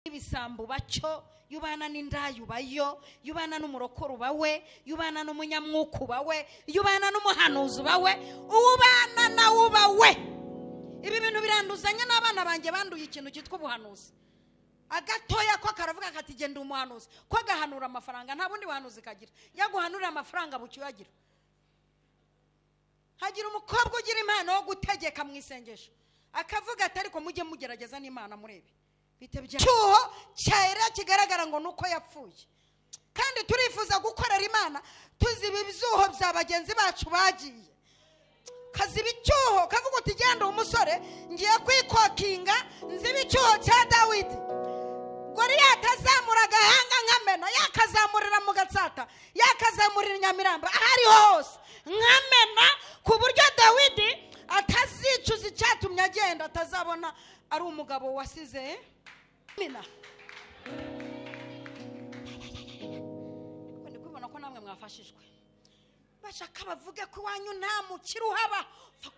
ibisambu bacyo yubana n'indayu bayo yubana n'umurokoro bawe yubana n'umunyamwuku bawe yubana n'umuhanuzi bawe ubana na ubawe. Ibi bintu biranduzanya n'abana banjye banduye ikintu cyitwa ubuhanuzi. Agatoya ko karavuga kati genda umuhanuzi ko gahanura amafaranga nta bundi buhanuzi kagira yaguhanura amafaranga bucyagira. Hagira umukobwa ugira impano yo gutegeka mu isengesho akavuga ati ariko mujye mugerageza n'Imana murebe cyuho cyera kigaragara ngo nuko yapfuye. Kandi turifuza gukorera Imana tuziba ibyuho bya bagenzi bacu bagiye kaziba icyuho kavuga uti genda umusore ngiye kwikokinga nziba icyuho cya Dawidi. Goliyati azamura agahanga nkamena yakazamurira mu Gatsata yakazamurira Nyamiramba ahari hose nkamena ku buryo Dawidi atazicuza icyatumye agenda atazabona ari umugabo wasize mina. Ndi kubona ko namwe mwafashijwe bashaka bavuge ko wanyu nta mukiri uhaba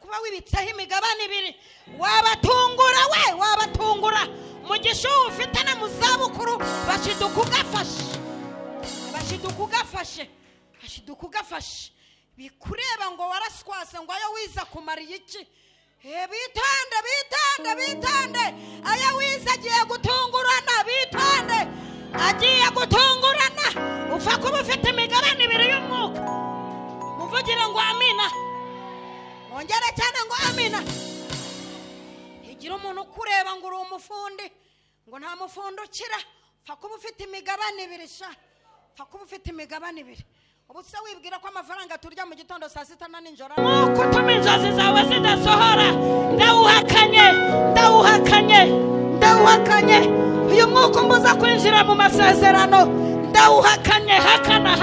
kuba wibitsaho imigabane ibiri wabatungura we wabatungura mugisho ufite na muzabukuru bashidukugafashe bikureba ngo waraswase ngo ayo wiza kumariye iki. Bitande aya wiza agiye gutungurana agiye gutungurana ufa kuba ufite imigabane ibiri y'umwuka muvugire ngo amina mwongere cyane ngo amina. Igira umuntu kureba ngo uri umufundi ngo nta mufundo ukira fa kuba ufite imigabane ibiri fa kuba ufite imigabane ibiri. Ubuse wibwira ko amafaranga turya mu gitondo saa sita na ninjoro nuko tuma inzozi zawe zidasohora. Ndawuhakanye uyu mwuka umuza kwinjira mu masezerano ndawuhakanye. Hakana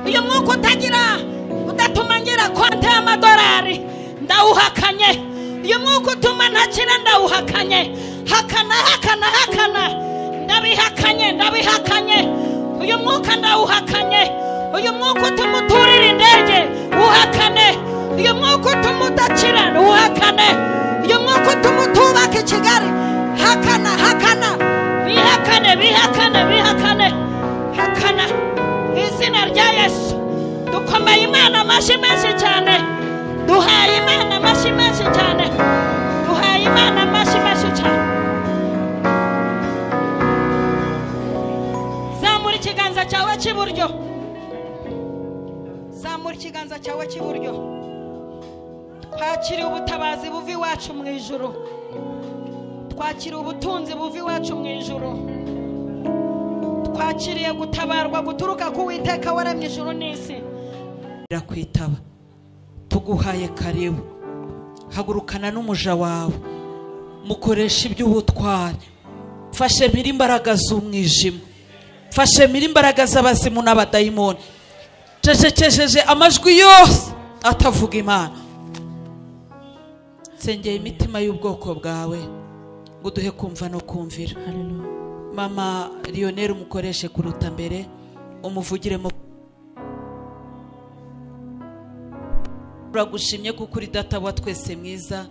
uyu mwuka udatuma ngira konti y'amadolari ndawuhakanye. Uyu mwuka utuma ntakira ndawuhakanye. Hakana ndabihakanye uyu mwuka ndawuhakanye. Uyu mwuka utuma uturira indege uhakane. Uyu mwuka utuma udakira uhakane. Uyu mwuka utuma utubaka i Kigali hakana. Izina rya Yesu dukomeye Imana amashyi menshi cyane. Duhaye Imana amashyi menshi cyane. Zamura ikiganza cyawe cy'iburyo. Twakiriye ubutabazi buvi wacu mu ijuru. Twakiriye ubutunzi buvi wacu mu ijuru. Twakiriye gutabarwa guturuka ku Uwiteka waremye ijuru n'isi. Kwitaba tuguhaye karibu hagurukana n'umuja wawe mukoresha iby'ubutwari. Fashe mira imbaraga z'umwijima, fashe mira imbaraga z'abazimu n'abadayimoni. Cecekesheje amajwi yose atavuga Imana. Sengeye imitima y'ubwoko bwawe ngo duhe kumva no kumvira. Mama Lionel umukoreshe kuruta mbere umuvugire mu uragushimye kuko uri data wa twese mwiza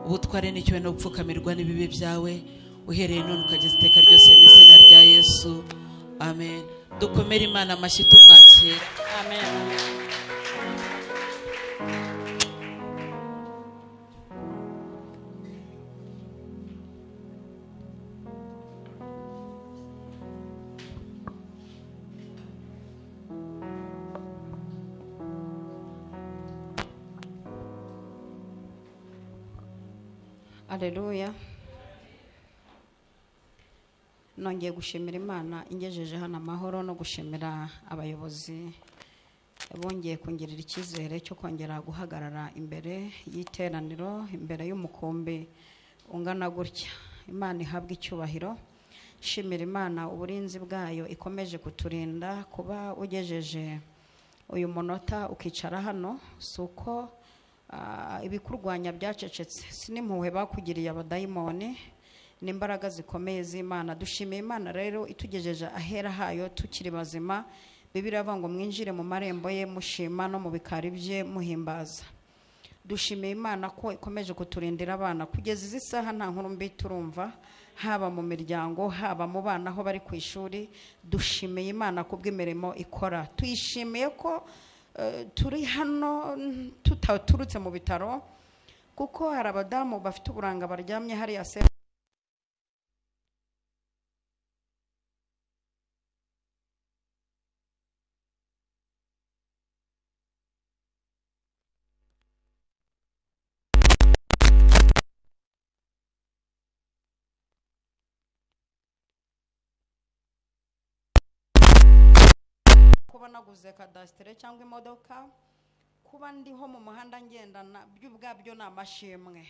ubutware n'icyo no gupfukamirwa n'ibibi byawe uhereye none ukageza iteka ryose mu izina rya Yesu amen. Dukomere Imana amashyi tumwakira. Amen. Haleluya. Nongeye gushimira Imana ingejeje hano amahoro no gushimira abayobozi bongeye kongera icyizere cyo kongera guhagarara imbere y'iteraniro imbere y'umukombe ungana gutya. Imana ihabwe icyubahiro. Shimira Imana uburinzi bwayo ikomeje kuturinda kuba ugejeje uyu munota ukicara hano suko ibikurwanya byacecetse sinimpuhwe bakugiriye abadayimoni n'imbaraga zikomeye z'Imana. Dushimiye Imana rero itugejeje ahera hayo tukiri bazima. Bibiliya ivuga ngo mwinjire mu marembo ye mushima no mu bikari bye muhimbaza. dushimiye Imana ko ikomeje kuturindira abana kugeza izi saha, nta nkuru mbi turumva, haba mu miryango, haba mu bana aho bari ku ishuri. Dushimiye Imana kubw'imirimo ikora. Tuyishimiye ko turi hano tutaturutse mu bitaro, kuko hari abadamu bafite uburanga baryamye hariya se kuba naguze kadasitere cyangwa imodoka, kuba ndiho mu muhanda ngendana, by'ubwabyo ni amashimwe.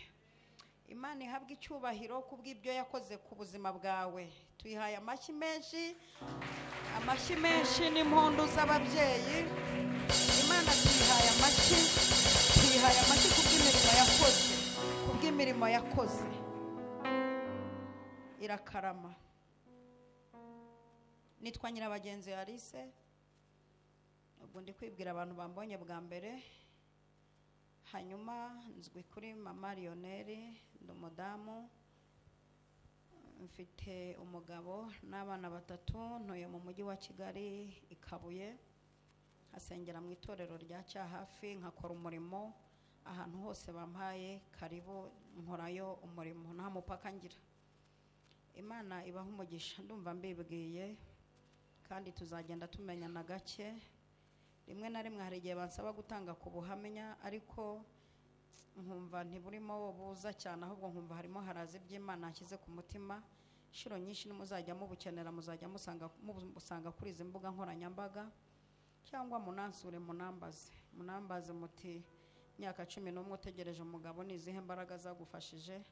Imana ihabwa icyubahiro kubw'ibyo yakoze ku buzima bwawe. Tuyihaye amashyi menshi n'impundu z'ababyeyi. Imana tuyihaye amashyi kubw'imirimo yakoze irakarama. Nitwa Nyirabagenzi Alice. Ubwo ndi kwibwira abantu bambonye bwa mbere, hanyuma nzwi kuri Mama Lionel. Ndi umudamu, mfite umugabo n'abana 3, ntuye mu mujyi wa Kigali i Kabuye, hasengera mu itorero rya Cyahafi, nkakora umurimo ahantu hose bampaye karibu, nkorayo umurimo nta mupaka ngira. Imana ibaha umugisha. Ndumva mbibwiye kandi tuzagenda tumenyana gake. Rimwe na rimwe hari igihe bansaba gutanga ku buhamya, ariko nkumva ntiburimo buza cyane, ahubwo nkumva harimo haraza iby'Imana yashyize ku mutima. Inshuro nyinshi nimuzajya mubukenera muzajya musanga kuri izi mbuga nkoranyambaga, cyangwa munansure munambaze muti imyaka 11 utegereje umugabo, ni izihe mbaraga zagufashije?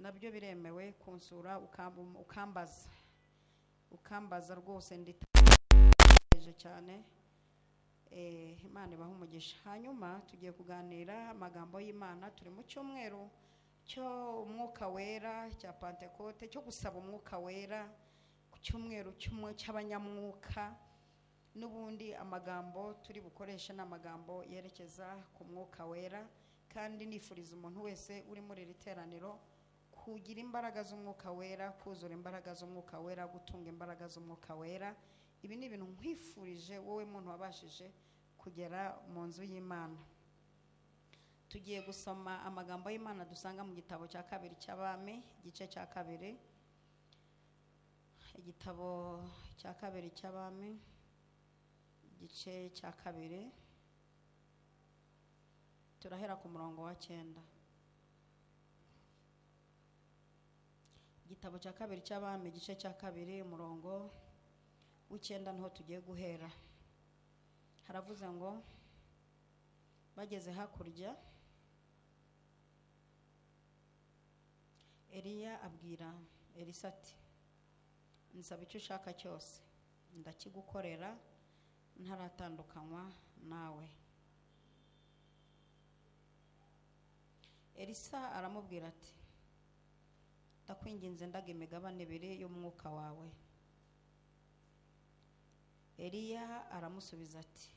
Nabyo biremewe kunsura ukambaza rwose nditegereje cyane. Imana ibaha umugisha. Hanyuma tugiye kuganira amagambo y'Imana. Turi mu cyumweru cyo umwuka wera cya Pentecote, cyo gusaba umwuka wera, ku cyumweru cy'abanyamwuka. N'ubundi amagambo turi bukoresha n'amagambo yerekeza ku mwuka wera, kandi nifuriza umuntu wese uri muri iri teraniro kugira imbaraga z'umwuka wera, kuzura imbaraga z'umwuka wera, gutunga imbaraga z'umwuka wera. Ibi ni ibintu nkwifurije wowe muntu wabashije kugera mu nzu y'Imana. Tugiye gusoma amagambo y'Imana dusanga mu gitabo cya 2 cy'Abami, igice cya 2. Igitabo cya 2 cy'Abami, igice cya 2, turahera ku murongo wa 9. Igitabo cya 2 cy'Abami, igice cya 2, umurongo w'9 niho tugiye guhera. Haravuze ngo, bageze hakurya, Eliya abwira Elisa ati, nsaba icyo ushaka cyose ndakigukorera ntaratandukanywa nawe. Elisa aramubwira ati, ndakwinginze ndaga imigabane 2 y'umwuka wawe. Eliya aramusubiza ati,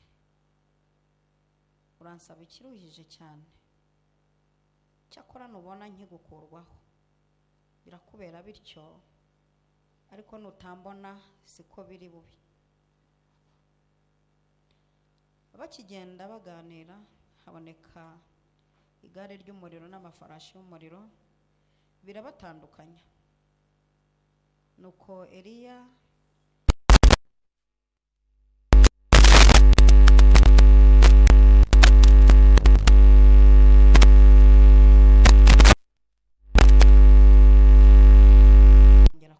uransaba ikiruhije cyane, cyakora nubona nkigukurwaho birakubera bityo, ariko nutambona siko biri bubi. Bakigenda baganira, haboneka igare ry'umuriro n'amafarashi y'umuriro, birabatandukanya. Nuko Eliya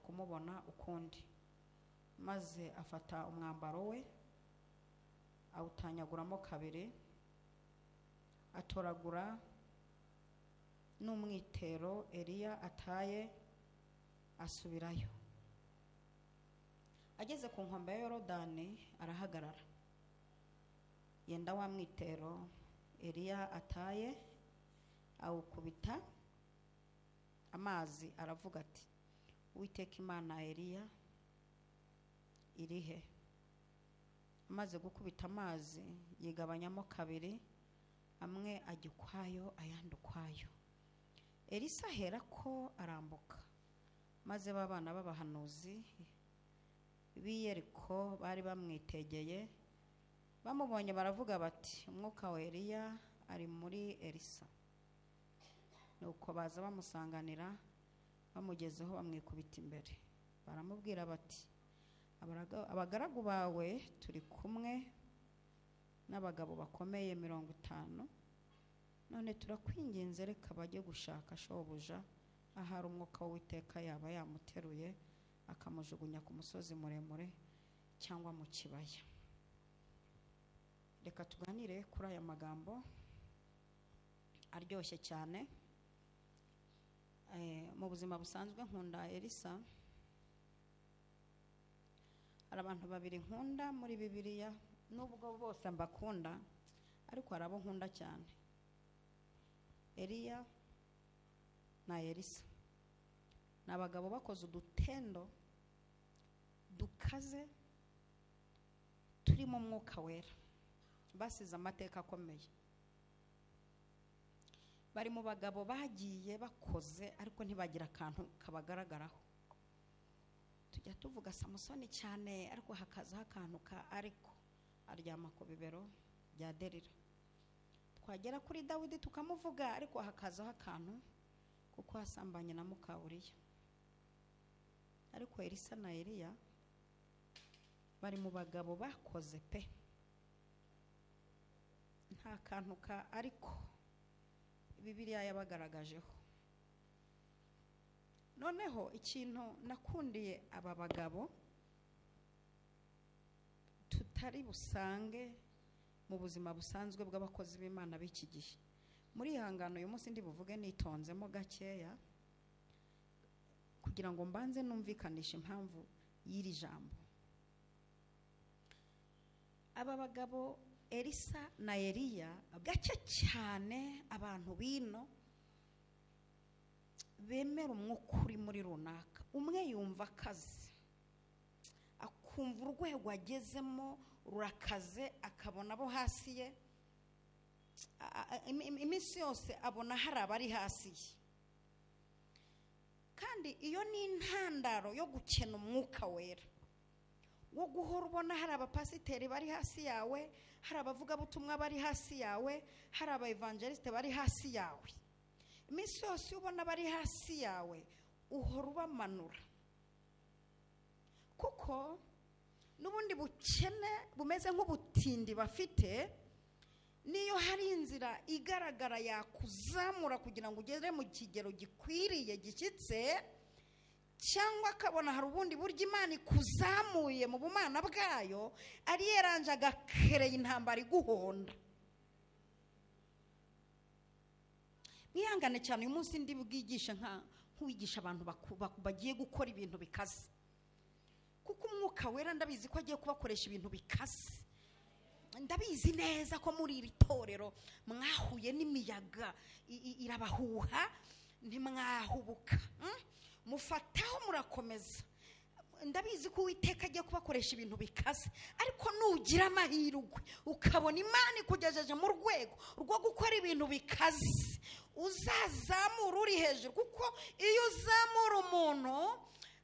kumubona ukundi, maze afata umwambaro we awutanyaguramo 2, atoragura n'umwitero Eliya ataye, asubirayo. Ageze ku nkombe ya Yorodani arahagarara, yenda wa mwitero Eliya ataye, awukubita amazi, aravuga ati, Uwiteka Imana Eliya irihe? Amaze gukubita amazi yigabanyamo 2, amwe ajya ukwayo ayandi ukwayo. Elisa ahera ko arambuka, maze babana b'abahanuzi b'i Yeriko bari bamwitegeye bamubonye baravuga bati umwuka wa Eliya ari muri Elisa. Nuko baza bamusanganira, bamugezeho bamwikubita imbere, baramubwira bati abagaragu bawe turi kumwe n'abagabo bakomeye 50, none turakwinginze reka bajye gushaka shobuja, ahari umwuka w'Uwiteka yaba yamuteruye akamujugunya ku musozi muremure cyangwa mu kibaya. Reka tuganire kuri aya magambo aryoshye cyane. Mu buzima busanzwe nkunda Elisa. Hari abantu babiri nkunda muri Bibiliya, nubwo bose mbakunda ariko hari abo nkunda cyane, Eliya na Elisa. Ni abagabo bakoze udutendo dukaze turi mu mwuka wera, basize amateka akomeye. Bari mu bagabo bagiye bakoze ariko ntibagira akantu kabagaragaraho. Tujya tuvuga Samusoni cyane ariko hakazaho akantu ka ariko aryama ku bibero bya Delila. Twagera kuri Dawidi tukamuvuga ariko hakazaho akantu kuko hasambanye na muka Uriya. Ariko Elisa na Eliya bari mu bagabo bakoze pe, nta kantu ka ariko Bibiliya yabagaragajeho. Noneho ikintu nakundiye aba bagabo tutari busange mu buzima busanzwe bw'abakozi b'Imana b'iki gihe. Muri ihangano uyu munsi ndi buvuge nitonzemo gakeya kugira ngo mbanze numvikanisha impamvu y'iri jambo. Aba bagabo Elisa na Eliya gake cyane abantu bino bemera umwuka uri muri runaka. Umwe yumva akazi, akumva urwego agezemo rurakaze, akabona abo hasi ye, iminsi yose abona hari abari hasi ye. Kandi iyo ni intandaro yo gukena umwuka wera, wo guhora ubona hari abapasiteri bari hasi yawe, hari abavugabutumwa bari hasi yawe, hari abaevangeliste bari hasi yawe. Iminsi yose ubona bari hasi yawe uhora ubamanura, kuko n'ubundi bukene bumeze nk'ubutindi bafite. Niyo hari inzira igaragara yakuzamura kugira ngo ugere mu kigero gikwiriye gishyitse, cyangwa akabona hari ubundi buryo Imana ikuzamuye mu bumana bwayo, ari yeranje agakereye intambara iguhonda. Mwihangane cyane uyu munsi ndi bwigisha nk'uwigisha abantu bagiye gukora ibintu bikaze, kuko umwuka wera ndabizi ko agiye kubakoresha ibintu bikaze. Ndabizi neza ko muri iri torero mwahuye n'imiyaga irabahuha, ntimwahubuka, mufataho murakomeza. Ndabizi ko Uwiteka agiye kubakoresha ibintu bikaze, ariko nugira amahirwe ukabona Imana ikugejeje mu rwego rwo gukora ibintu bikaze, uzazamura uri hejuru. Kuko iyo uzamura umuntu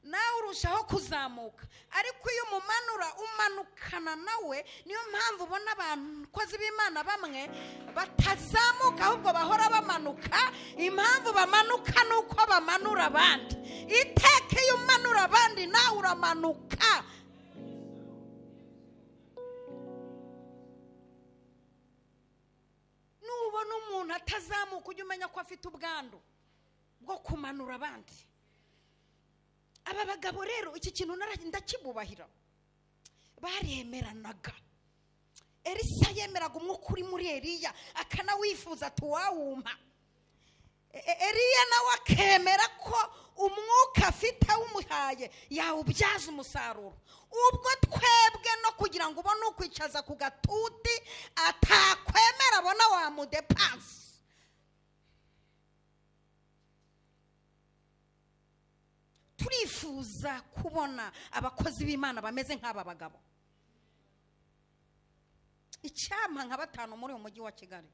nawe urushaho kuzamuka, ariko iyo umumanura umanukana nawe. Niyo mpamvu ubona abakozi b'Imana bamwe batazamuka ahubwo bahora bamanuka. Impamvu bamanuka nuko bamanura abandi. Iteka iyo umanura abandi nawe uramanuka. Nubona umuntu atazamuka ujye umenya ko afite ubwandu bwo kumanura abandi. Aba bagabo rero iki kintu ndakibubahira, baremeranaga. Elisa yemeraga umwuka uri muri Eliya, akanawifuza tuwawumpa. Eliya nawe akemera ko umwuka afite awumuhaye yawubyaza umusaruro. Ubwo twebwe no kugira ngo ubone ukwicaza ku gatuti atakwemera abona wamudepanse. Turifuza kubona abakozi b'Imana bameze nk'aba bagabo. Icyampa nka 5 muri uyu mujyi wa Kigali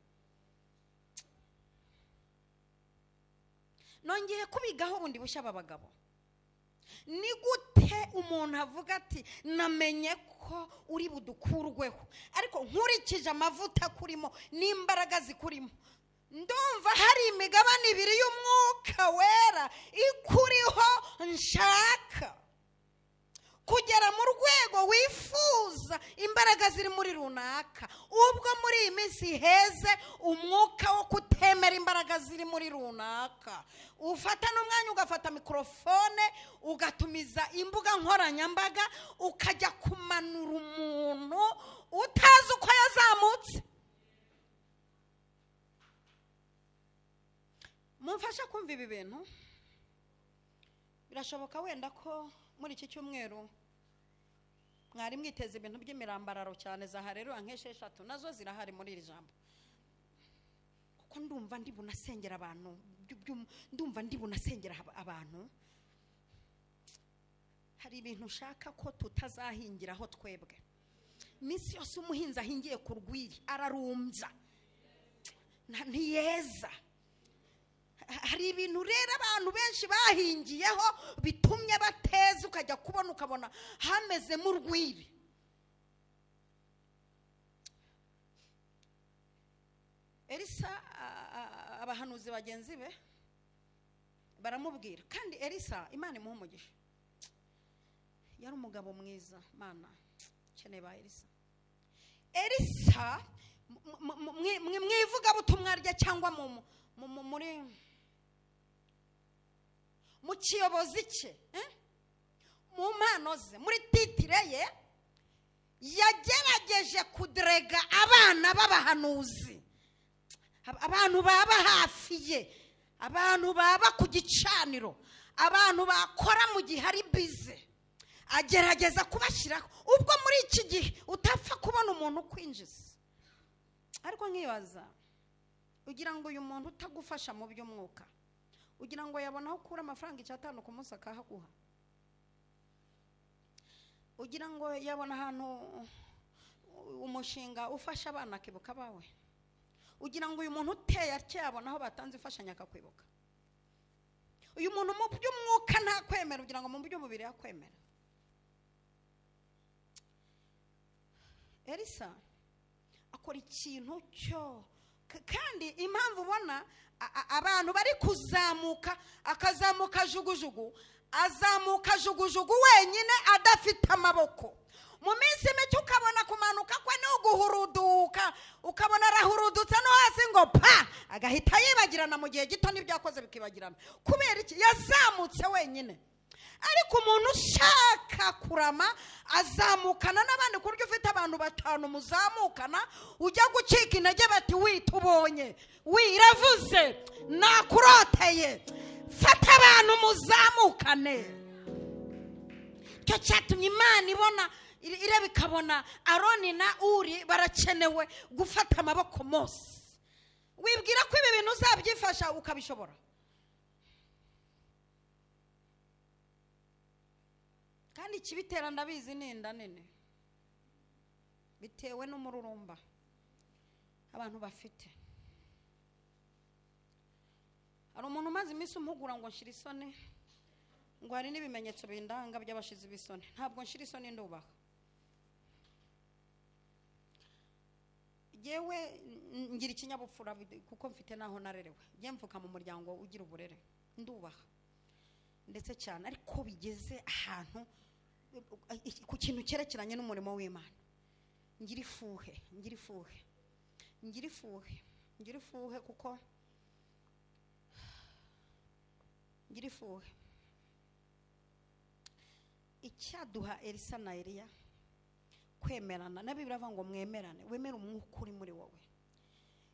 nongeye kubigaho bundi bushya abagabo. Ni gute umuntu avuga ati namenye ko uri budukurweho, ariko nkurikije amavuta kurimo n'imbaraga zikurimo, ndumva hari imigabane ibiri y'umwuka wera ikuriho nshaka kugera mu rwego wifuza imbaraga ziri muri runaka. Ubwo muri iyi minsi heze umwuka wo kutemera imbaraga ziri muri runaka, ufata n'umwanya ugafata mikrofone ugatumiza imbuga nkoranyambaga ukajya kumanura umuntu utazi uko yazamutse. Mumfasha kumva ibi bintu. Birashoboka wenda ko muri iki cyumweru mwari mwiteze ibintu by'imirambararo cyane za Haleluya nk'esheshatu, nazo zirahari muri iri jambo. Kuko ndumva ndi bunasengera abantu, ndumva ndi bunasengera abantu. Hari ibintu ushaka ko tutazahingiraho twebwe. Misi yose umuhinzi ahingiye ku rwiri ararumbya, ntiyeza. Hari ibintu rero abantu benshi bahingiyeho bitumye bateza, ukajya ukabona hamezemo urwiri. Elisa abahanuzi bagenzi be baramubwira, kandi Elisa Imana imuha umugisha, yari umugabo mwiza. Mana keneye ba Elisa mwivuga butumwa rye cyangwa muri mu kiyobozi cye, mu mpano ze, muri titire ye, yagerageje kudraga abana b'abahanuzi, abantu baba hafi ye, abantu baba ku gicaniro, abantu bakora mu gihe ari bize, agerageza kubashyiraho. Ubwo muri iki gihe utapfa kubona umuntu ukwinjiza, ariko nkibaza, ugira ngo uyu muntu utagufasha mu by'umwuka, ugira ngo yabona aho ukura amafaranga 5 ku munsi akahaguha? Ugira ngo yabona ahantu umushinga ufasha abana akibuka bawe? Ugira ngo uyu muntu uteye atya yabona aho batanze ifashanya akakwibuka? Uyu muntu mu by'umwuka nta kwemera, ugira ngo mu by'umubiri yakwemera? Elisa akora ikintu cyo, kandi impamvu ubona abantu bari kuzamuka, akazamuka jugujugu, azamuka jugujugu wenyine adafite amaboko. Mu minsi mike ukabona kumanuka kwe no guhuruduka, ukabona arahurudutse no hasi ngo pa, agahita yibagirana mu gihe gito n'ibyakoze bikibagirana. Kubera iki? Yazamutse wenyine. Ariko umuntu ushaka kurama azamukana n'abandi, ku buryo ufite abantu 5 muzamukana, ujya gucika intege bati witubonye, wiravuze, nakuroteye, fata abantu muzamukane. Cyo cyatumye Imana ibona ireba ikabona Aroni na Uri barakenewe gufata amaboko Mose. Wibwira ko ibi bintu uzabyifasha ukabishobora? Kandi ikibitera ndabizi ni inda nini, bitewe n'umururumba abantu bafite. Hari umuntu umaze iminsi umpugura ngo nshira isoni, ngo hari n'ibimenyetso bindanga by'abashizi bisoni. Ntabwo nshira isoni, ndubaha. Yewe ngira ikinyabupfura kuko mfite naho narerewe, ngiye mvuka mu muryango ugira uburere, ndubaha ndetse cyane. Ariko bigeze ahantu ku kintu cyerekeranye n'umurimo w'Imana, ngira ifuhe kuko ngira ifuhe. Icyaduha Elisa na Eliya kwemerana, na Bibiliya iravuga ngo mwemerane, wemera umwuka uri muri wowe.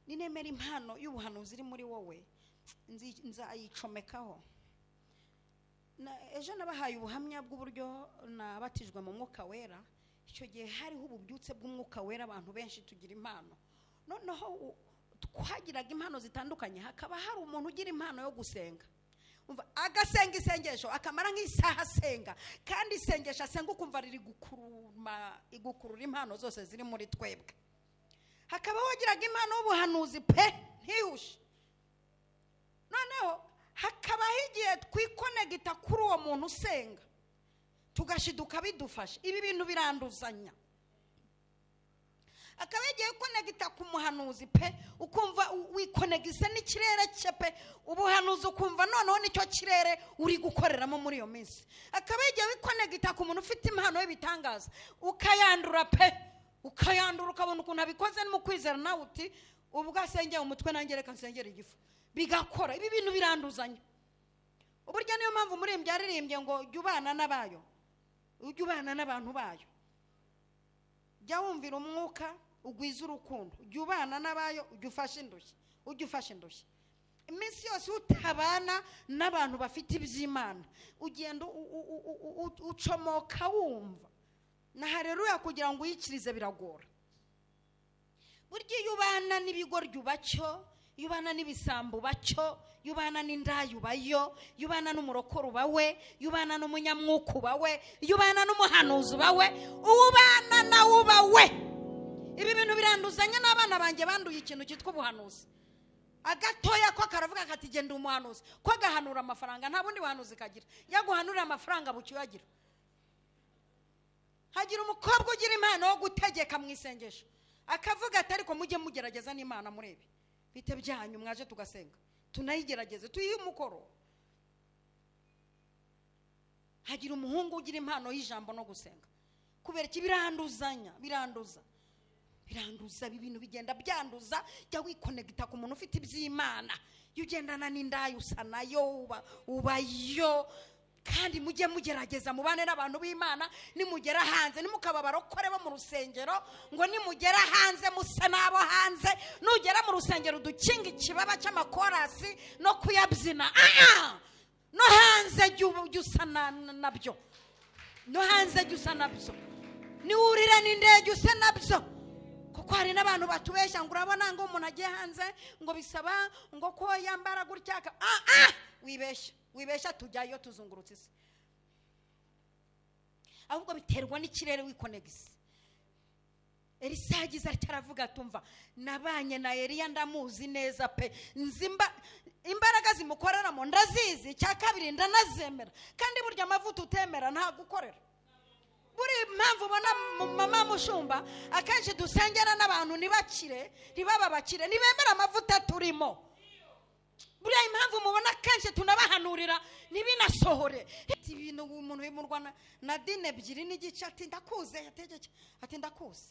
Ninemera impano y'ubuhanuzi iri muri wowe, nzayicomekaho. Ejo nabahaye ubuhamya bw'uburyo nabatijwe mu mwuka wera. Icyo gihe hariho ububyutse bw'umwuka wera, abantu benshi tugira impano. Noneho twagiraga impano zitandukanye. Hakaba hari umuntu ugira impano yo gusenga, agasenga isengesho akamara nk'isaha asenga, kandi isengesho asenga ukumva riri gukurura impano zose ziri muri twebwe. Hakaba wagiraga impano y'ubuhanuzi pe ntihushe. Noneho hakabaho igihe twikonegita kuri uwo muntu usenga tugashiduka bidufasha. Ibi bintu biranduzanya. Akaba yagiye konegita ku muhanuzi pe, ukumva wikonegise n'ikirere cye pe, ubuhanuzi ukumva noneho nicyo kirere uri gukoreramo muri iyo minsi. Akaba yagiye wikonegita ku muntu ufite impano y'ibitangaza ukayandura pe, ukayandura ukabona ukuntu abikoze mu kwizera nawe uti ubwo asengeye umutwe nanjye reka nsengere igifu, bigakora. Ibi bintu biranduzanya. Uburyo niyo mpamvu muri byaririmbye ngo jya ubana n'abayo, ujye ubana n'abantu bayo, jya wumvira umwuka ugwiza urukundo, ujye ubana n'abayo, ujye ufashe indushyi. Iminsi yose utabana n'abantu bafite iby'Imana ugenda ucomoka wumva na haleluya kugira ngo uyikirize biragora. Burya iyo ubana n'ibigoryi ubacyo, iyo ubana n'ibisambo bacyo, iyo ubana n'indayi ubayo, iyo ubana n'umurokoro ubawe, iyo ubana n'umunyamwuka ubawe, iyo ubana n'umuhanuzi ubawe, ubana nawe ubawe. Ibi bintu biranduzanya. N'abana banjye banduye ikintu cyitwa ubuhanuzi. Agatoya ko karavuga kati genda umuhanuzi, ko gahanura amafaranga, nta bundi buhanuzi kagira. Yaguhanurira amafaranga bukiyagira. Hagira umukobwa ugira impano yo gutegeka mu isengesho, akavuga ati ariko mujye mugerageza n'Imana murebe bite byanyu mwaje tugasenga, tunayigerageze tuyihe umukoro. Hagira umuhungu ugira impano y'ijambo no gusenga. Kubera iki? Biranduza ibintu bigenda byanduza. Jya wikonegita ku muntu ufite iby'Imana, iyo ugendana n'indayi usa nayo ubayo. Kandi mujye mugerageza mubane n'abantu b'Imana. Nimugera hanze nimukaba barokore bo mu rusengero ngo nimugera hanze musa nabo hanze, nugera mu rusengero dukinga ikibaba cy'amakorasi no kuyabyina. No hanze jya usa nabyo, no hanze jya usa nabyo, niwurira n'indege usa nabyo. Kuko hari n'abantu batubeshya ngo urabona ngo umuntu agiye hanze ngo bisaba ngo ko yambara gutya. Wibeshya tujyayo tuzungurutse isi. Ahubwo biterwa n'ikirere wikonegise. Elisa yagize ataravuga tumva nabanye na Eliya ndamuzi neza pe, nzimba imbaraga zimukoreramo ndazizi, cya kabiri ndanazemera. Kandi burya amavuta utemera nta gukorera. Buri mpamvu ubona mama mushumba akenshi dusengera n'abantu nibakire ntibababakire nibemera amavuta turimo. Buriya impamvu mubona kenshi tunabahanurira ntibinasohore. Ibintu umuntu bimurwana na dine 2 n'igice ati ndakuze yategeke ati ndakuze.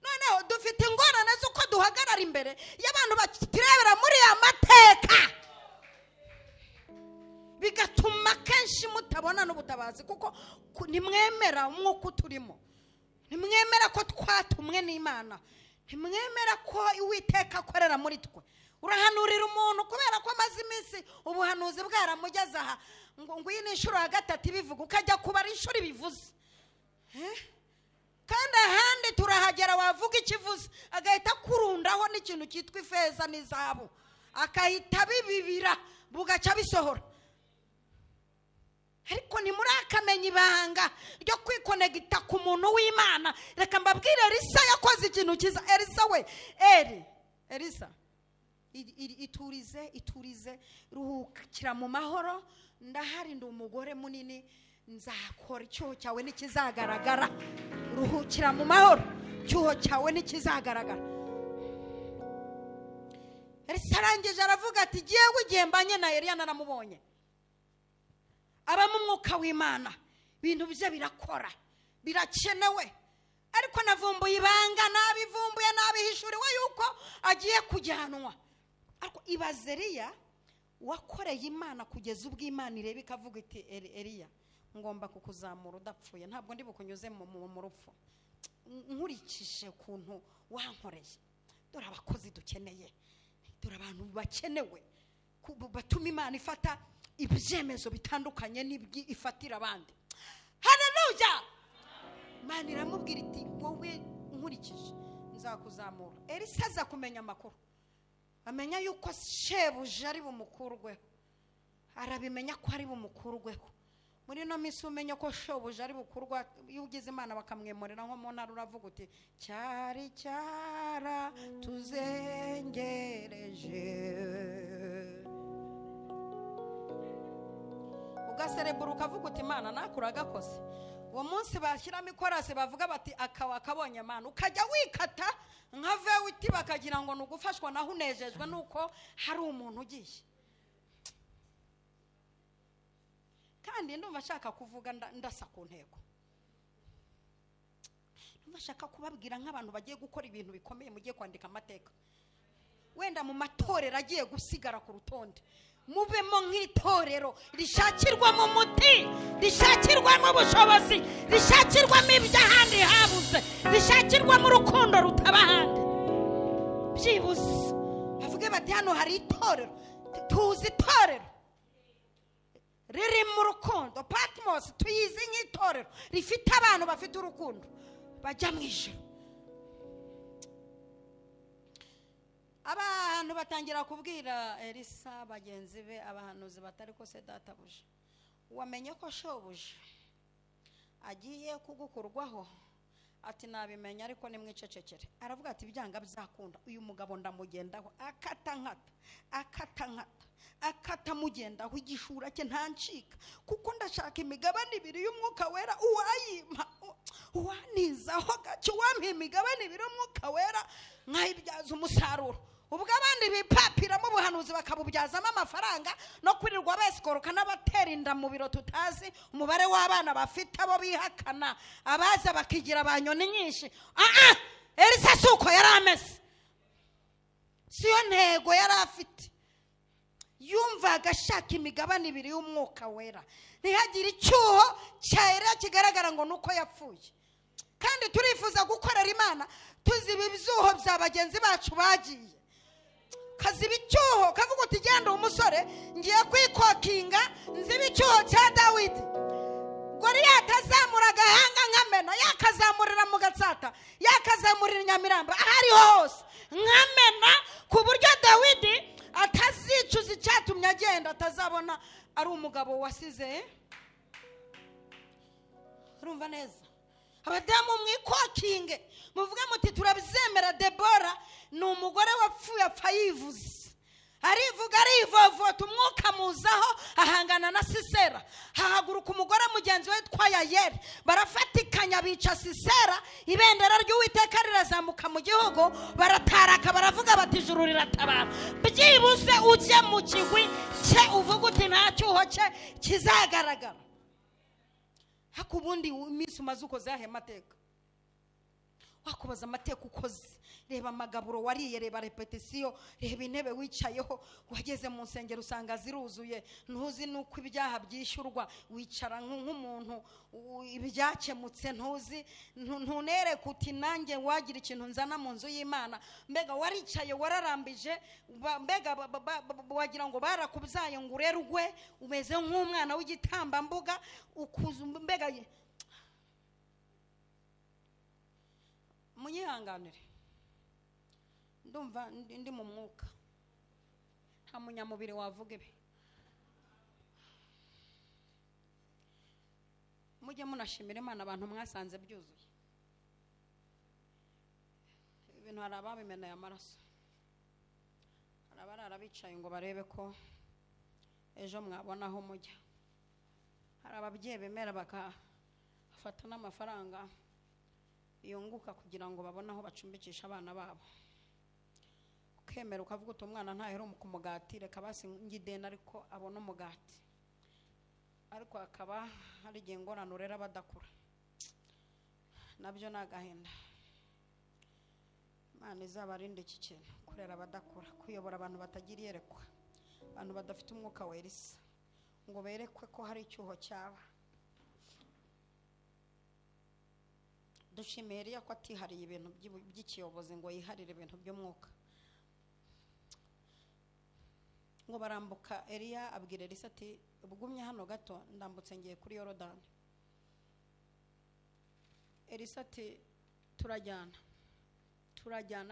Noneho dufite ingorane z'uko duhagarara imbere y'abantu batirebera muri ya mateka, bigatuma kenshi mutabona n'ubutabazi kuko nimwemera umwuka turimo, nimwemera ko twatumwe n'Imana, nimwemera ko Uwiteka akorera muri twe. Urahanurira umuntu kubera ko amaze iminsi ubuhanuzi bwaramugeze aha ngo iyi ni inshuro ya 3 ibivuga, ukajya kubara inshuro ibivuze. Kandi ahandi turahagera wavuga ikivuze agahita kurundaho n'ikintu cyitwa ifeza n'izahabu, akahita bibibira bugaca bisohora. Ariko ni muri akamenya ibanga ryo kwikonegita ku muntu w'Imana. Reka mbabwire Elisa yakoze ikintu cyiza. Elisa we Elisa iturize ruhukira mu mahoro, ndahari ndi umugore munini, nzakora icyo cyawe nikizagaragara. Ruhukira mu mahoro, cyo cyawe nikizagaragara. Elisa arangije aravuga ati jewe igihe mbanye na Eliya naramubonye aba mu mwuka w'Imana, ibintu bye birakora, birakenewe. Ariko navumbuye ibanga, nabivumbuye nabihishuriwe yuko agiye kujyanwa. Ariko ibazeriya wakoreye Imana kugeza ubwo Imana ireba ikavuga iti Eliya ngomba kukuzamura udapfuye, ntabwo ndi bukunyuze mu rupfu. Nkurikije kuntu wankoreye, dore abakozi dukeneye, dore abantu bakenewe batuma Imana ifata ibyemezo bitandukanye n'ibyo ifatira abandi. Haleluya! Imana iramubwira iti wowe nkurikije nzakuzamura. Elisa aza kumenya amakuru, amenya yuko shebuja ari bumukurweho, arabimenya ko ari bumukurweho. Muri no minsi umenya ko shebuja ari bukurwa, iyo ugize Imana bakamwemorera nko mu ntara uravuga uti cyari cyara tuzengereje ugaserebura ukavuga uti Imana nakura gakoze. Uwo munsi bashyiramo ikorasi bavuga bati akabonye Imana, ukajya wikata nka vewiti bakagira ngo nugufashwa naho unejejwe nuko hari umuntu ugiye. Kandi ndumva ashaka kuvuga ndasa ku ntego. Ndumva ashaka kubabwira nk'abantu bagiye gukora ibintu bikomeye, mugiye kwandika amateka. Wenda mu matorero agiye gusigara ku rutonde, mubemo nk'itorero rishakirwamo umuti, rishakirwamo ubushobozi, rishakirwamo iby'ahandi habuze, rishakirwamo urukundo rutaba ahandi. Byibuze bavuge bati hano hari itorero, tuzi itorero riri mu rukundo. Patmos tuyizi nk'itorero rifite abantu bafite urukundo bajya mu ijuru. Abantu batangira kubwira Elisa bagenzi be abahanuzi batari ko se databuje, wamenye ko shobuja agiye kugukurwaho? Ati nabimenya ariko nimwicecekere. Aravuga ati byanga bizakunda, uyu mugabo ndamugendaho akata mugendaho igishura cye ntancika, kuko ndashaka imigabane ibiri y'umwuka wera, uwayima uwanizaho gake wampa imigabane ibiri y'umwuka wera nkayibyaza umusaruro. Ubwo abandi bipapiramo ubuhanuzi bakabubyazamo amafaranga no kwirirwa besikoroka n'abatera inda mu biro tutazi umubare w'abana bafite, abo bihakana, abaza bakigira abanyoni nyinshi. Elisa suko yari ameze, siyo ntego yari afite. Yumvaga ashaka imigabane ibiri y'umwuka wera, ntihagire icyuho cyera kigaragara ngo nuko yapfuye. Kandi turifuza gukorera Imana tuziba ibyuho bya bagenzi bacu bagiye. Kaziba icyuho kavuga uti genda umusore ngiye kwikokinga nziba icyuho cya Dawidi. Goliyati azamura agahanga nkamena, yakazamurira mu Gatsata, yakazamurira Nyamiramba, ahari hose nkamena, ku buryo Dawidi atazicuza icyatumye agenda, atazabona ari umugabo wasize. Urumva neza? Abadamu mwikokinge muvuga muti turabizemera. Debora ni umugore wapfuye apfa yivuze, arivuga arivovota, umwuka muzaho ahangana na Sisera. Hahaguruka umugore mugenzi we twa Yayeli, barafatikanya bica Sisera, ibendera ry'Uwiteka rirazamuka mu gihugu, barataraka baravuga bati ijuru riratabara. Byibuze ujye mu kigwi cye uvuga uti nta cyuho cye kizagaragara. Hakubundi iminsi umaze ukoze yahe mateka, wakubaza amateka ukoze. Reba amagaburo wariye, reba repetisiyo, reba intebe wicayeho. Wageze mu nsengero usanga ziruzuye, ntuzi nuko ibyaha byishyurwa, wicara nk'umuntu ibyakemutse, ntunere kuti nanjye wagira ikintu nzana mu nzu y'Imana. Mbega waricaye wararambije, mbega wagira ngo barakubyaye ngo urerwe, umeze nk'umwana w'igitambambuga ukuza. Mbega munyihanganire, ndumva ndi mu mwuka, nta munyamubiri wavuga ibi. Mujye munashimira Imana abantu mwasanze byuzuye ibintu. Hari ababimeneye amaraso, hari abarara bicaye ngo barebe ko ejo mwabona aho mujya. Hari ababyeyi bemera bakafata n'amafaranga yunguka kugira ngo babone aho bacumbikisha abana babo. Ukemera ukavuga uti umwana ntahera ku mugati, reka basi ngidena ariko abona umugati. Ariko akaba hari igihe ngorane urera badakura, nabyo ni agahinda. Imana izabarinde iki kintu, kurera abadakura, kuyobora abantu batagira iyerekwa, abantu badafite umwuka wa Elisa ngo berekwe ko hari icyuho cyaba. Dushimiye Eliya ko atihariye ibintu by'ikiyobozi ngo yiharire ibintu by'umwuka. Ngo barambuka, Eliya abwira Elisa ati ubugumye hano gato ndambutse ngiye kuri Yorodani. Elisa ati turajyana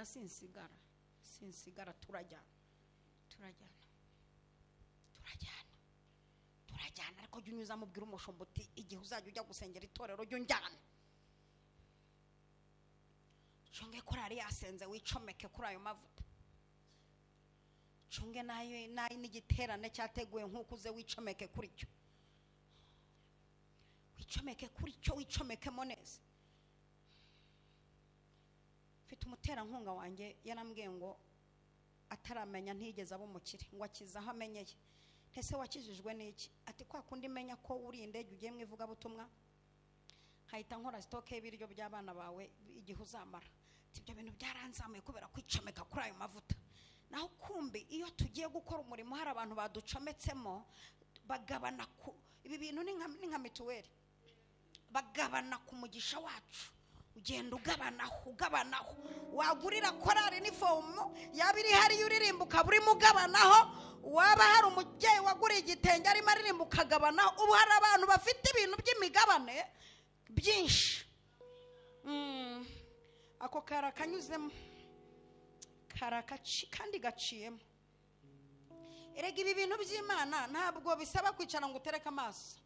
sinsigara turajyana ariko jya unyuza mubwira umushumba uti igihe uzajya ujya gusengera itorero jya unjyana. Chunge korari yasenze wicomeke kuri ayo mavuta. Chunge nayo n'igiterane cyateguye nkuko uze wicomeke kuri cyo. wicomeke kuri cyo, wicomekemo neza. Mfite umuterankunga wanjye yarambwiye ngo ataramenya ntigeze abo umukire, ngo akiza aho amenyeye. Ese wakijijwe n'iki? Ati kwa kundi menya ko uri indege ugiye mu ivugabutumwa, nkahita nkora stock y'ibiryo by'abana bawe igihe uzamara. Ibyo bintu byaranzamuye kubera kwicomeka kuri ayo mavuta. Naho kumbe iyo tugiye gukora umurimo hari abantu baducometsemo bagabana ku ibi bintu ni nka mituweli, bagabana ku mugisha wacu. Ugenda ugabanaho wagurira korari n'ifomu yabiri hari uririmba ukaburi mugabanaho, waba hari umujyeyi waguriye igitenge arimo aririmba ukagabanaho. Ubu hari abantu bafite ibintu by'imigabane byinshi. Ako karakanyuzemo karakaci kandi gaciyemo. Erega ibi bintu by'Imana ntabwo bisaba kwicara ngo utereke amaso,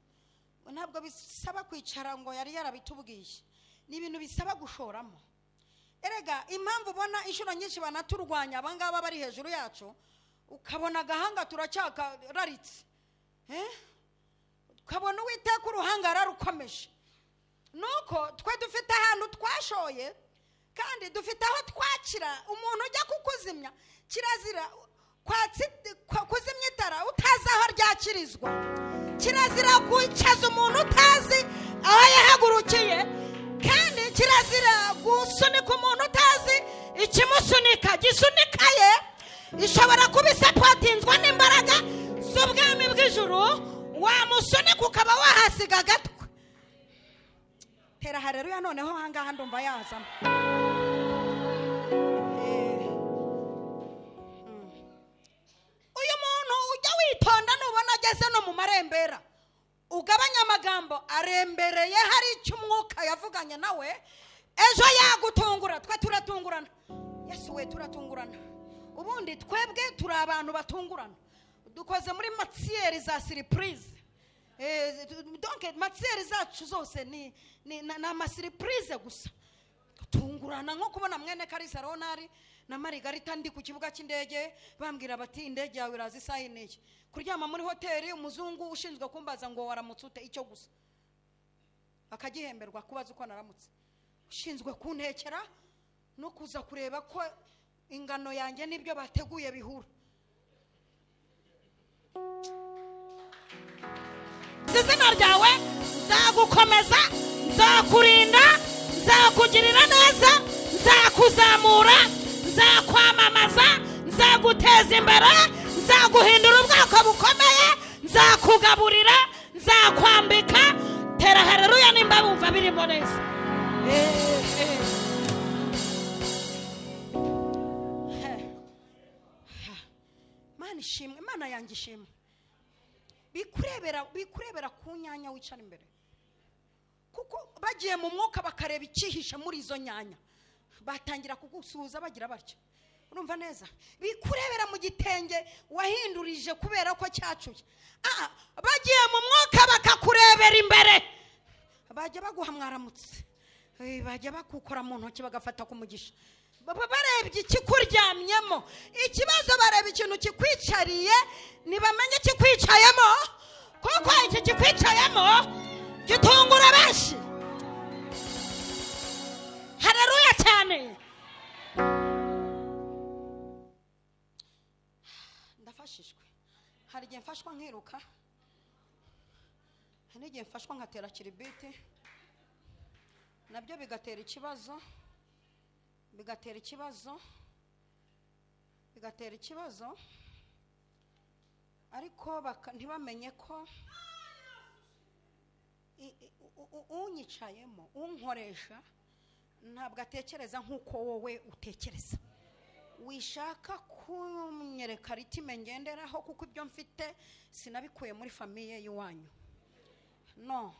ntabwo bisaba kwicara ngo yari yarabitubwiye. Ni ibintu bisaba gushoramo. Erega impamvu ubona inshuro nyinshi banaturwanya abangaba bari hejuru yacu, ukabona gahanga turacyakararitse, ukabona Uwiteka uruhanga rarukomeje. Nuko twe dufite ahantu twashoye kandi dufite aho twakira. Umuntu ujya kukuzimya, kirazira kuzimya itara utazi aho ryakirizwa. Kirazira kwicaza umuntu utazi aho yahagurukiye, kandi kirazira gusunika umuntu utazi ikimusunika. Gisunikaye ishobora kuba isapotinzwa n'imbaraga z'ubwami bw'ijuru, wamusunika ukaba wahasiga agatwe. Tera haleluya. Noneho ahangaha ndumva yazamo. Uyu muntu ujya witonda nubona ageze no mu marembera, ugabanya amagambo, arembereye hari icyo umwuka yavuganye nawe, ejo yagutungura. Twe turatungurana. Yesu we, turatungurana. Ubundi twebwe turi abantu batungurana. Dukoze muri matière za surprise. Donc matière zacu zose ni na surprise gusa. Tungurana nko kubona mwene Kalisa Ronari na Marigarita ndi ku kibuga cy'indege bambwira bati indege yawe irazi sayineye. Kuryama muri hoteli, umuzungu ushinzwe kumbaza ngo waramutse ute, icyo gusa akagihemberwa kubaza uko naramutse. Ushinzwe kuntekera no kuza kureba ko ingano yanjye nibyo bateguye bihura. Izina ryawe nzagukomeza, nzakurinda, nzakugirira neza, nzakuzamura, nzakwamamaza, nzaguteza imbere, nzaguhindura ubwoko bukomeye, nzakugaburira, nzakwambika. Tera haleluya nimba bumva birimo neza. Mana ishimwe, Mana yanjye ishimwe. Bikurebera ku nyanya wicara imbere, kuko bagiye mu mwuka bakareba ikihisha muri izo nyanya, batangira kugusuhuza bagira batyo. Urumva neza? Bikurebera mu gitenge wahindurije kubera ko cyacuye. Bagiye mu mwuka bakakurebera imbere, bajya baguha mwaramutse, bajya bakukora mu ntoki bagafata ku mugisha. Barebye ikikuryamyemo. Ikibazo bareba ikintu kikwicariye, nibamenye kikwicayemo, kuko iki kikwicayemo gitungura benshi. Haleluya cyane. Ndafashishwe. Hari igihe mfashwa nkiruka, hari igihe mfashwa nkatera kiribiti, nabyo bigatera ikibazo. Ariko ntibamenye ko unyicayemo, unkoresha, ntabwo atekereza nk'uko wowe utekereza. Wishaka kunyereka ritime ngenderaho, kuko ibyo mfite sinabikuye muri famiye y'iwanyu. No,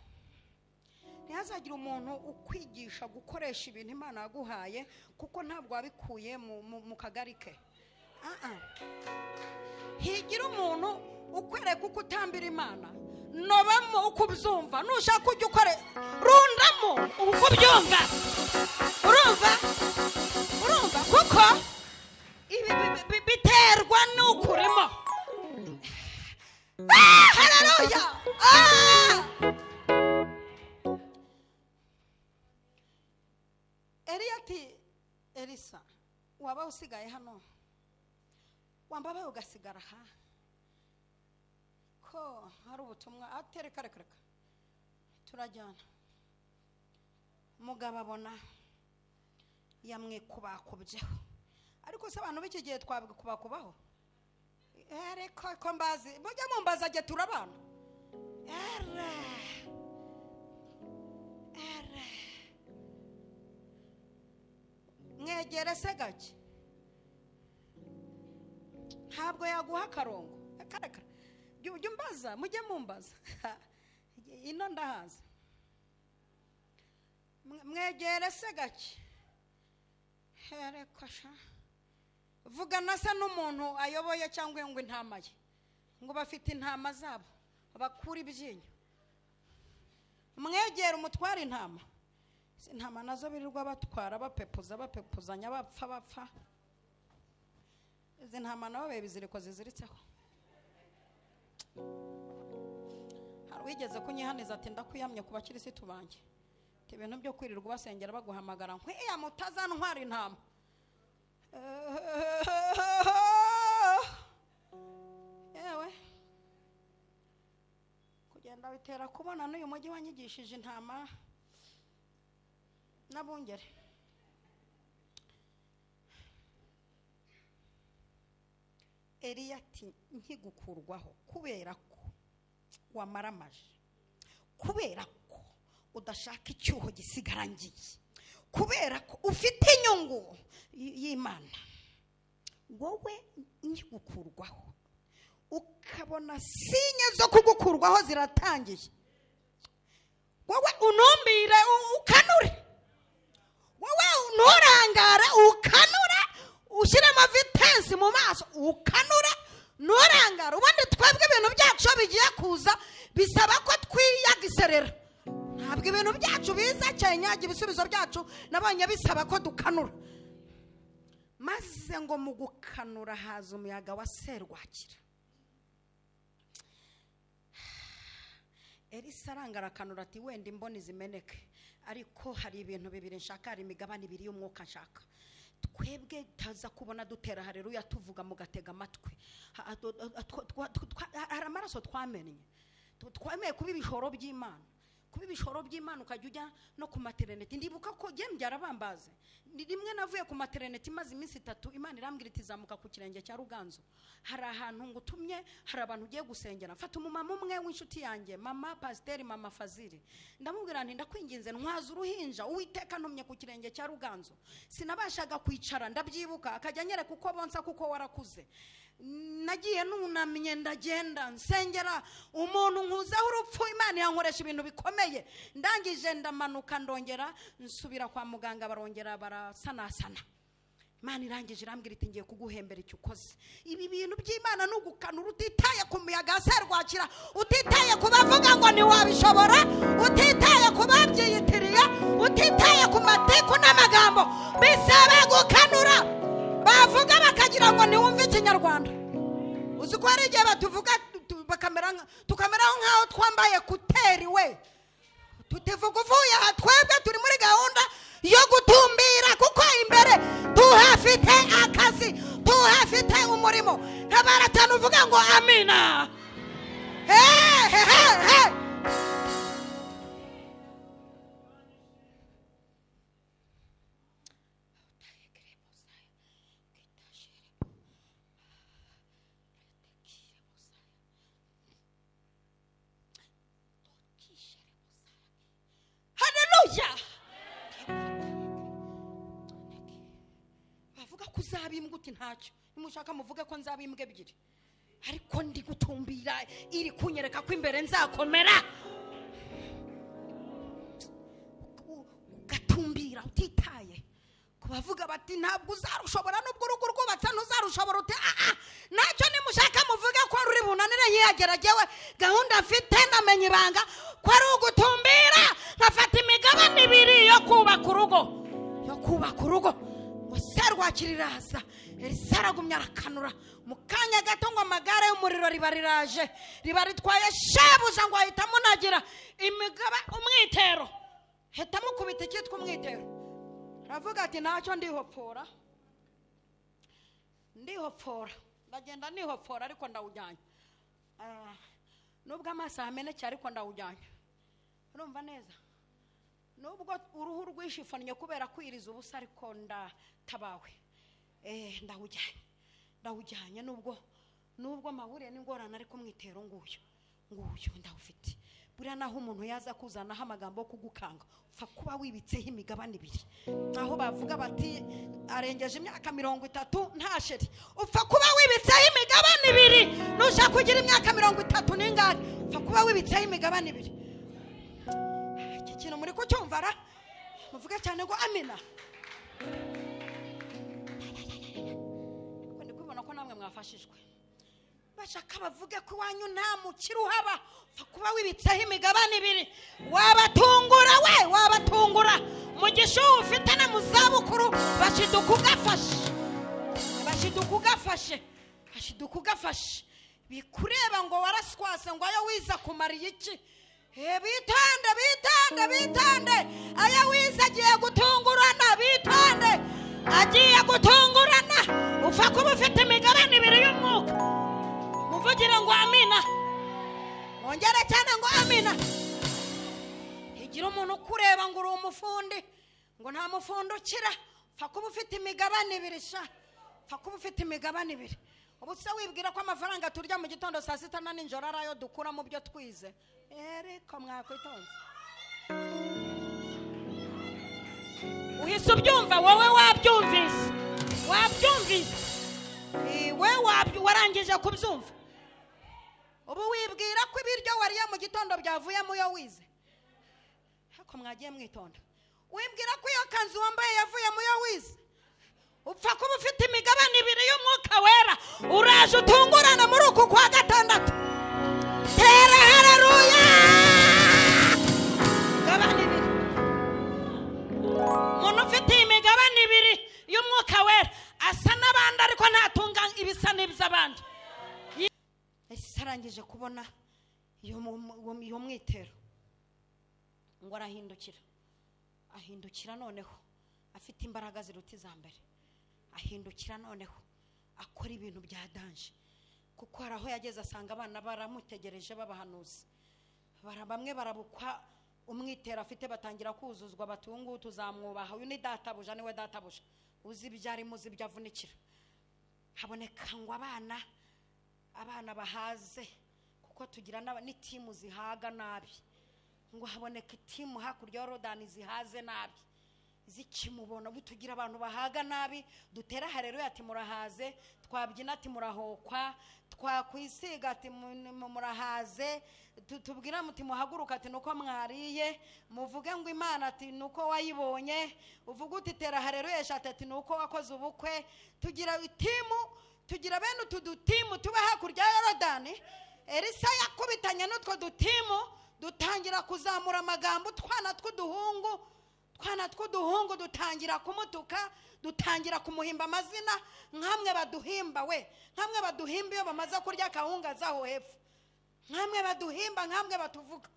ntihazagira umuntu ukwigisha gukoresha ibintu Imana yaguhaye, kuko ntabwo wabikuye mu kagari ke. Higira umuntu ukwereka uko utambira Imana, nobamo uko ubyumva. Nushaka kujya ukore rundamo uko ubyumva. Urumva kuko ibi biterwa n'ukurimo. Haleluya. Eliya ati Elisa waba usigaye hano wambaye ugasigara ha ko hari ubutumwa atereka reka turajyana. Umugabo abona yamwikubakubyeho, ariko se abantu b'iki gihe twabikubakubaho ariko ko mbazi mujya mumbaza agiye turabana mwegere se gake ntabwo yaguha akarongo akareka jya umbaza mujye mumbaza ino ndahaza mwegere se gake hereko sha vugana se n'umuntu ayoboye cyangwa ngo intama ye ngo bafite intama zabo bakura ibyinyo. Mwegere umutwara intama, intama nazo birirwa batwara bapepuzanya bapfa. Izi ntama nabo biziriko ziziritseho. Hari wigeze kunyihaniza ati ndakuyamye ku bakirisitu banjye, ibintu byo kwirirwa basengera baguhamagara nkwiya mutazantwara intama. Yewe kugenda bitera kubona n'uyu mujyi wanyigishije intama n'abungere. Eliya ati nkigukurwaho kubera ko wamaramaje, kubera ko udashaka icyuho gisigarangiye, kubera ko ufite inyungu y'Imana, wowe nkigukurwaho ukabona sinye zo kugukurwaho ziratangiye, wowe unumbire ukanure, wowe nturangare ukanure, ushyire amavitensi mu maso ukanure nturangare. Ubundi twebwe ibintu byacu bigiye kuza bisaba ko twiyagiserera, ntabwo ibintu byacu biza cyenyaga. Ibisubizo byacu nabonye bisaba ko dukanura, maze ngo mu gukanura haza umuyaga wa serwakira. Elisa arangara akanura ati wenda imboni zimeneke, ariko hari ibintu bibiri nshaka, hari imigabane ibiri y'umwuka nshaka. Twebwe taza kubona dutera haleluya tuvuga mu gatega amatwi, hari amaraso twamenye, twemeye kuba ibishoro by'Imana, kuba ibishoro by'Imana. Ukajya ujya no ku maternity. Ndibuka ko je byarabambaze, rimwe navuye ku maternity maze iminsi 3, Imana irambwira iti zamuka ku kirenge cya Ruganzo, hari ahantu ngutumye, hari abantu ugiye gusengera. Mfata umumama umwe w'inshuti yanjye, mama Pasiteri mama Fazili, ndamubwira nti ndakwinginze ntwaza uruhinja, Uwiteka ntumye ku kirenge cya Ruganzo. Sinabashaga kwicara, ndabyibuka akajya nyereka uko bonsa kuko warakuze. Nagiye nunamye ndagenda nsengera umuntu nkuzeho urupfu, Imana yankoresha ibintu bikomeye. Ndangije ndamanuka ndongera nsubira kwa muganga, barongera barasanasana. Imana irangije irambwira iti ngiye kuguhembera icyo ukoze. Ibi bintu by'Imana nugukanura, utitaye ku muyaga serwakira, utitaye ku bavuga ngo ni wabishobora, utitaye ku babyiyitiriye, utitaye ku mateko n'amagambo, bisaba gukanura. Bavuga bakagira ngo ni wumve Ikinyarwanda. Uzi ko hari igihe batuvuga tukamera nk'aho twambaye kuteri we, tutivuga uvuye aha. Twebwe turi muri gahunda yo gutumbira, kuko imbere tuhafite akazi, tuhafite umurimo. Ntabaratanu uvuga ngo amina. Bavuga ko uzabimbwa uti ntacyo, nimushaka muvuge ko nzabimbwa ebyiri, ariko ndi gutumbira iri kunyereka ko imbere nzakomera. Gatumbira utitaye kubavuga bati ntabwo uzarushobora, nubwo urugo rwubatse ntuzarushobora. Uti nacyo nimushaka muvuge ko ruri bunanire yiyageragewe. Gahunda mfite namenye ibanga ko ari ugutumbira, nkafata imigabane ibiri yo kubaka urugo, ngo serwakiriraza. Elisa aragumya arakanura, mu kanya gato ngo amagare y'umuriro riba riraje, riba ritwaye shebuja, ngo ahita amunagira umwitero, hita mukubita icyitwa umwitero. aravuga ati ntacyo ndihopfora ndagenda nihopfora ariko ndawujyanye nubwo amaso ameneke ariko ndawujyanye urumva neza nubwo uruhu rwishifanye kubera kwiriza ubusa ariko ndatabawe ndawujyanye nubwo mahuriye n'ingorane ariko mwitero nguyu ndawufite buriya naho umuntu yaza kuzanaho amagambo yo kugukanga upfa kuba wibitseho imigabane ibiri aho bavuga bati arengeje imyaka 30 nta sheri upfa kuba wibitseho imigabane ibiri nushaka kugira imyaka 30 n'ingahe upfa kuba wibitseho imigabane ibiri iki kintu muri ko cyumvara muvuge cyane ngo amina ndi kubona ko namwe mwafashijwe bashaka bavuge ko iwanyu nta mukiri uhaba kuba wibitseho imigabane ibiri wabatungura mugisha ufite na muzabukuru bashidukugafashe bikureba ngo waraswase ngo ayo wiza kumariye iki bitande ayo wiza agiye gutungurana upfa kuba ufite imigabane ibiri y'umwuka muvugira ngo amina ongera cyane ngo amina igira umuntu kureba ngo uri umufundi ngo nta mufundi ukira upfa kuba ufite imigabane ibiri ubu se wibwira ko amafaranga turya mu gitondo saa sita na nijoro ari ayo dukura mu byo twize ariko mwakwitonze uhise ubyumva wowe wabyumvise warangije kubyumva ubu wibwira ko ibiryo wariye mu gitondo byavuyemo iyo wize ariko mwagiye mwitonda wibwira ko iyo kanzu wambaye yavuyemo iyo wize upfa kuba ufite imigabane ibiri y'umwuka wera uraje utungurana muri uku kwa gatandatu tera haleluya imigabane ibiri umuntu ufite imigabane ibiri y'umwuka wera asa n'abandi ariko ntatunga ibisa n'iby'abandi arangije kubona iyo mwitero ngo ahindukira noneho afite imbaraga ziruta iza mbere ahindukira noneho akora ibintu bya danje kuko hari aho yageze asanga abana baramutegereje babahanuzi bamwe barabukwa umwitero afite batangira kuzuzwa batungu tuzamwubaha uyu ni databuja niwe databuja uzi ibyari muzi ibyavunikira haboneka ngo abana bahaze kuko tugira n'itimu zihaga nabi ngo haboneka itimu hakurya y'Yorodani zihaze nabi zikimubona butugira abantu bahaga nabi dutera haleluya ati murahaze twabyina ati murahokwa twakwisiga ati murahaze tubwira muti muhaguruka ati nuko mwariye muvuge ngo Imana ati nuko wayibonye uvuga uti tera haleluya ati nuko wakoze ubukwe tugira itimu tugira bene tudutimu tuba hakurya y'Yorodani Elisa yakubitanye n'utwo dutimu dutangira kuzamura amagambo twana tw'uduhungu dutangira kumutuka dutangira kumuhimba amazina nkamwe baduhimba iyo bamaze kurya akawunga zaho hepfo nkamwe baduhimba nkamwe batuvuga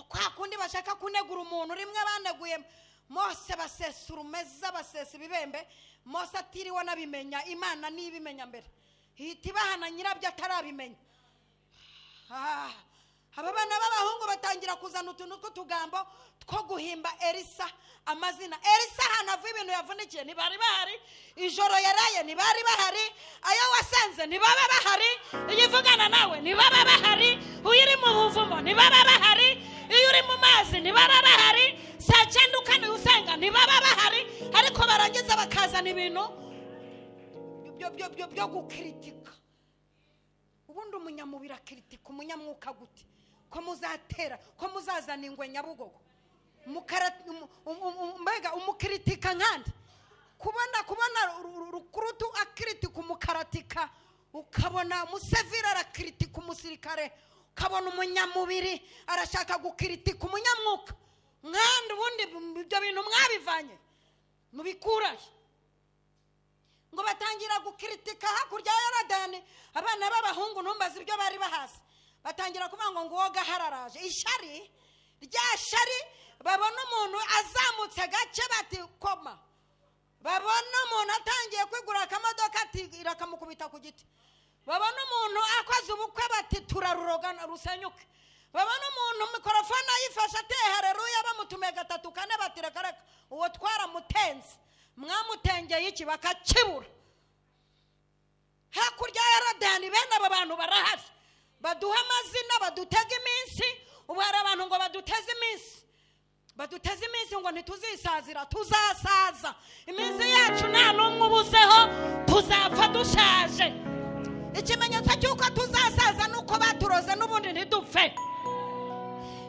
kwa kundi bashaka kunegura umuntu rimwe baneguye Mose basesa urumeza basesa ibibembe Mose atiriwe nabimenya Imana nibimenya mbere hiti bahana nyirabyo atarabimenya aba bana b'abahungu batangira kuzana utuntu tw'utugambo two guhimba Elisa amazina Elisa hanavu ibintu yavunikiye ntibari bahari ijoro yaraye ntibari bahari ayo wasanze ntibaba bahari iyo ivugana nawe ntibaba bahari uyiri mu buvumo ntibaba bahari iyo uri mu mazi ntibaba bahari saa cyenda ukane usenga ntibaba bahari ariko barangiza bakazana ibintu byo gukritika ubundi umunyamubiri akritika umunyamwuka gute ko muzatera ko muzazana ingwe Nyabugogo mbega umukritika nkandi kubona rukurutu akritika umukaratika ukabona Musevira arakritika umusirikare ukabona umunyamubiri arashaka gukritika umunyamwuka nkandi ubundi ibyo bintu mwabivanye mubikurahe ngo batangira gukritika hakurya y'Yorodani abana b'abahungu ntumbaze ibyo bari bahaze batangira kuvuga ngo woga hararaje ishari rya shari babona umuntu azamutse gake bati koma, babona umuntu atangiye kwigura akamodoka ati irakamukubita ku giti, babona umuntu akoze ubukwe bati turarurogana rusenyuke, babona umuntu mikorofone ayifashe ateye haleluya bamutumiye 3 4 bati reka uwo twaramutenze, mwamutengeye iki bakakibura. Hakurya ya Yorodani bene aba bantu barahari baduha amazina badutega iminsi, ubu hari abantu ngo baduteze iminsi ngo ntituzisazira, tuzasaza iminsi yacu nta n'umwe ubuzeho, tuzapfa dushaje. Ikimenyetso cy'uko tuzasaza nuko baturoze n'ubundi ntidupfe.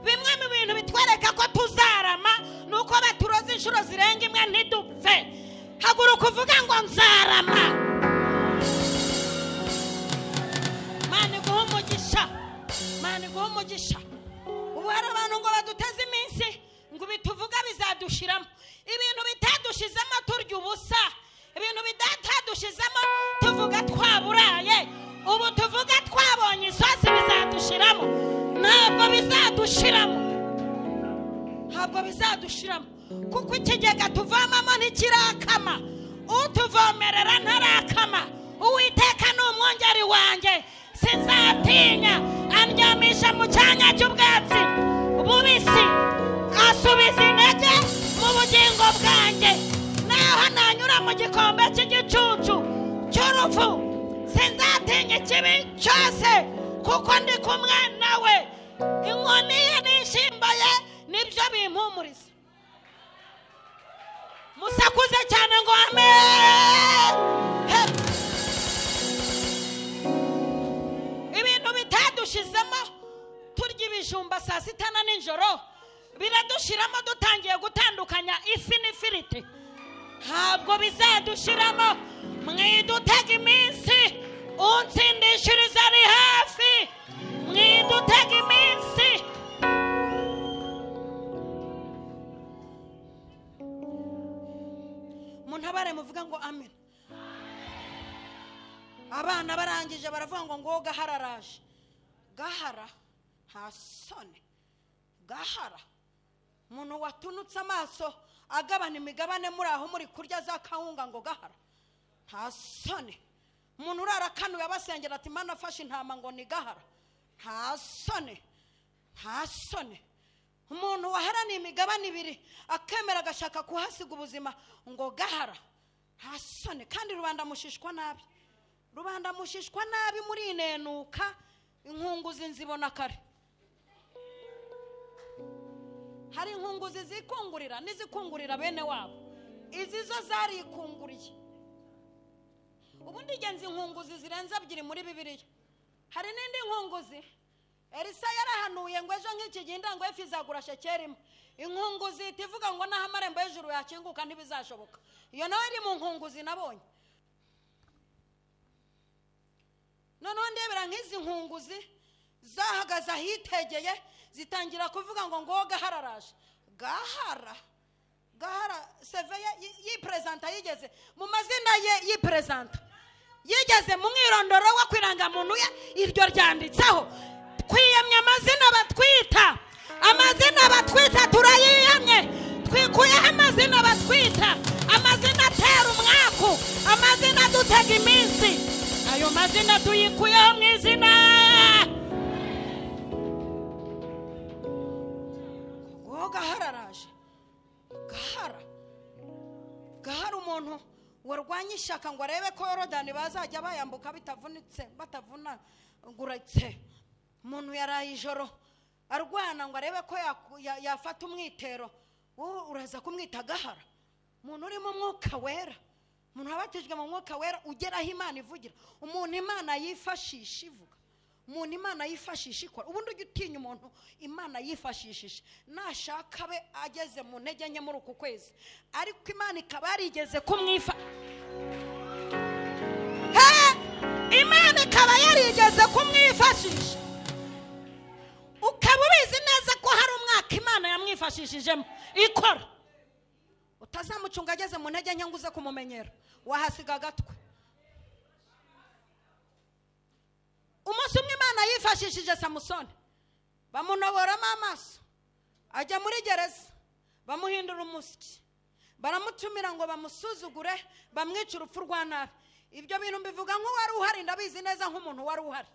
Bimwe mu bintu bitwereka ko tuzarama nuko baturoze inshuro zirenga imwe ntidupfe. Haguruka uvuga ngo nzarama. Mani guha umugisha. Ubu hari abantu ngo baduteze iminsi ngo bituvuga bizadushiramo, ibintu bitadushizemo turya ubusa, ibintu bitadushizemo tuvuga twaburaye, ubu tuvuga twabonye isosi bizadushiramo. Ntabwo bizadushiramo kuko ikigega tuvamamo ntikirakama, utuvomerera ntarakama. Uwiteka ni umwungeri wanjye sinzatinya, andyamisha mu cyanya cy'ubwatsi bubisi, asubiza intege mu bugingo bwanjye, naho nanyura mu gikombe cy'igicucu cy'urupfu sinzatinya ikibi cyose kuko ndi kumwe nawe. Inkoni ye n'ishimba ye nibyo bimpumuriza. Musakuze cyane ngo amen. Ibintu bitadushizemo turya ibijumba saa sita na nijoro biradushiramo dutangiye gutandukanya ifi n'ifiriti, ntabwo bizadushiramo. Mwidutega iminsi unsindishiriza ari hafi, mwidutega iminsi. Muntabare muvuga ngo amen. Abana barangije baravuga ngo gahararaje. Gahara hasone. Gahara umuntu watunutse amaso agabana imigabane muri aho muri kurya za kawunga ngo gahara hasone. Umuntu urarakanuye abasengera ati mana afashe intama ngo ni gahara hasone. Umuntu waharaniye imigabane ibiri akemera agashaka kuhasiga ubuzima ngo gahara hasone. Kandi rubanda mushishwa nabi, muri inenuka inkunguzi nzibona kare. Hari inkunguzi zikungurira n'izikungurira bene wabo, izi zo zarikunguriye. Ubundi genzi inkunguzi zirenza 2 muri Bibiliya. Hari n'indi nkunguzi Elisa yarahanuye ngo ejo nk'iki ginda ngo efi izagura shekerimo. Inkunguzi itivuga ngo naho amarembo y'ijuru yakinguka ntibizashoboka. Iyo nawe iri mu nkunguzi nabonye. Noneho ndebera nk'izi nkunguzi zahagaze ahitegeye zitangira kuvuga ngo gahararaje. Gahara seve yipresenta yigeze mu mazina ye yipresenta yigeze mu mwirondoro wo kwiranga muntu ye iryo ryanditseho. Kwiyamya amazina batwita turayiyamye, twikuyeho amazina batwita, amazina atera umwaku, amazina dutega iminsi, ayo mazina tuyikuyeho mu izina. Gahararaje. Gahara umuntu warwanya ishaka ngo arebe ko Yorodani bazajya bayambuka batavunaguritse. Umuntu yaraye ijoro arwana ngo arebe ko yafata umwitero, wowe uraza kumwita gahara. Umuntu uri mu mwuka wera, umuntu wabatijwe mu mwuka wera ugeraho Imana ivugira, umuntu Imana yifashisha ivuga, umuntu Imana yifashisha ikora. Ubundi ujye utinya umuntu Imana yifashishije, nashaka be ageze mu ntege nke muri uku kwezi, ariko Imana ikaba yarigeze kumwifa. Imana ikaba yarigeze kumwifashisha, ukaba ubizi neza ko hari umwaka Imana yamwifashishijemo ikora. Utazamucunga ageze mu ntege nke nguze kumumenyera, wahasiga agatwe. Umunsi umwe Imana yifashishije Samusoni, bamunoboramo amaso ajya muri gereza. bamuhindura umusyi, baramutumira ngo bamusuzugure, bamwica urupfu rwa nabi. Ibyo bintu mbivuga nk'uwari uhari, ndabizi neza nk'umuntu wari uhari.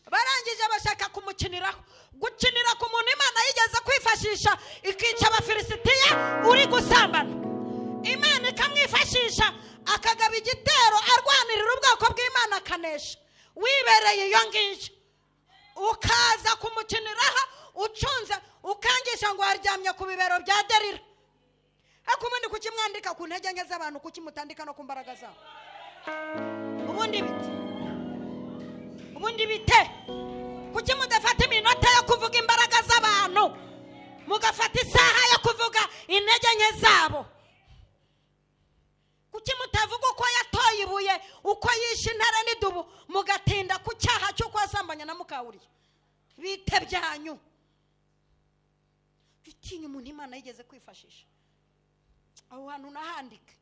Barangije bashaka kumukiniraho, gukinira ku muntu Imana yigeze kwifashisha ikica abafilisitiya uri gusambana. Imana ikamwifashisha akagaba igitero arwanirira ubwoko bw'Imana akanesha. Wibereye iyo ngiyo ukaza kumukiniraho ucunze ukangisha ngo aryamye ku bibero bya Delila. Ariko ubundi kuki mwandika ku ntege nke z'abantu, kuki mutandika no ku mbaraga zabo? Ubundi bite kuki mudafata iminota yo kuvuga imbaraga z'abantu, mugafata isaha yo kuvuga intege nke zabo? Kuki mutavuga uko yatoye ibuye, uko yishe intare n'idubu, mugatinda ku cyaha cyo kwasambanya na Mukawuriya? Bite byanyu? Bitinya umuntu Imana yigeze kwifashisha. Aho hantu nahandika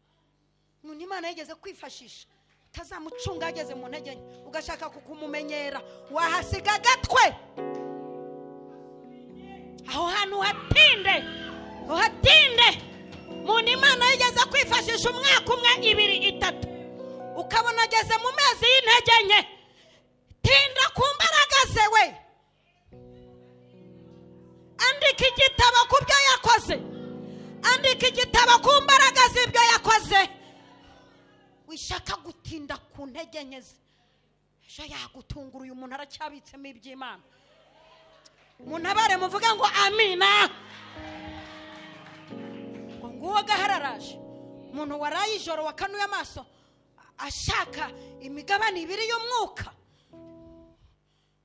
umuntu Imana yigeze kwifashisha, utazamucunga ageze mu ntege nke, ugashaka kukumumenyera, wahasiga gatwe. Aho hantu hatinde, uhatinde. Umuntu Imana yigeze kwifashisha umwaka umwe, 2, 3, ukabona ageze mu mezi y'intege nke. Tinda ku mbaraga ze we, andika igitabo ku byo yakoze, andika igitabo ku mbaraga z'ibyo yakoze. Wishaka gutinda ku ntege nke ze, ejo yagutungura. Uyu muntu aracyabitsemo iby'Imana. Muntabare muvuga ngo amina. Nguwo gahararaje umuntu waraye ijoro wakanuye amaso ashaka imigabane 2 y'umwuka,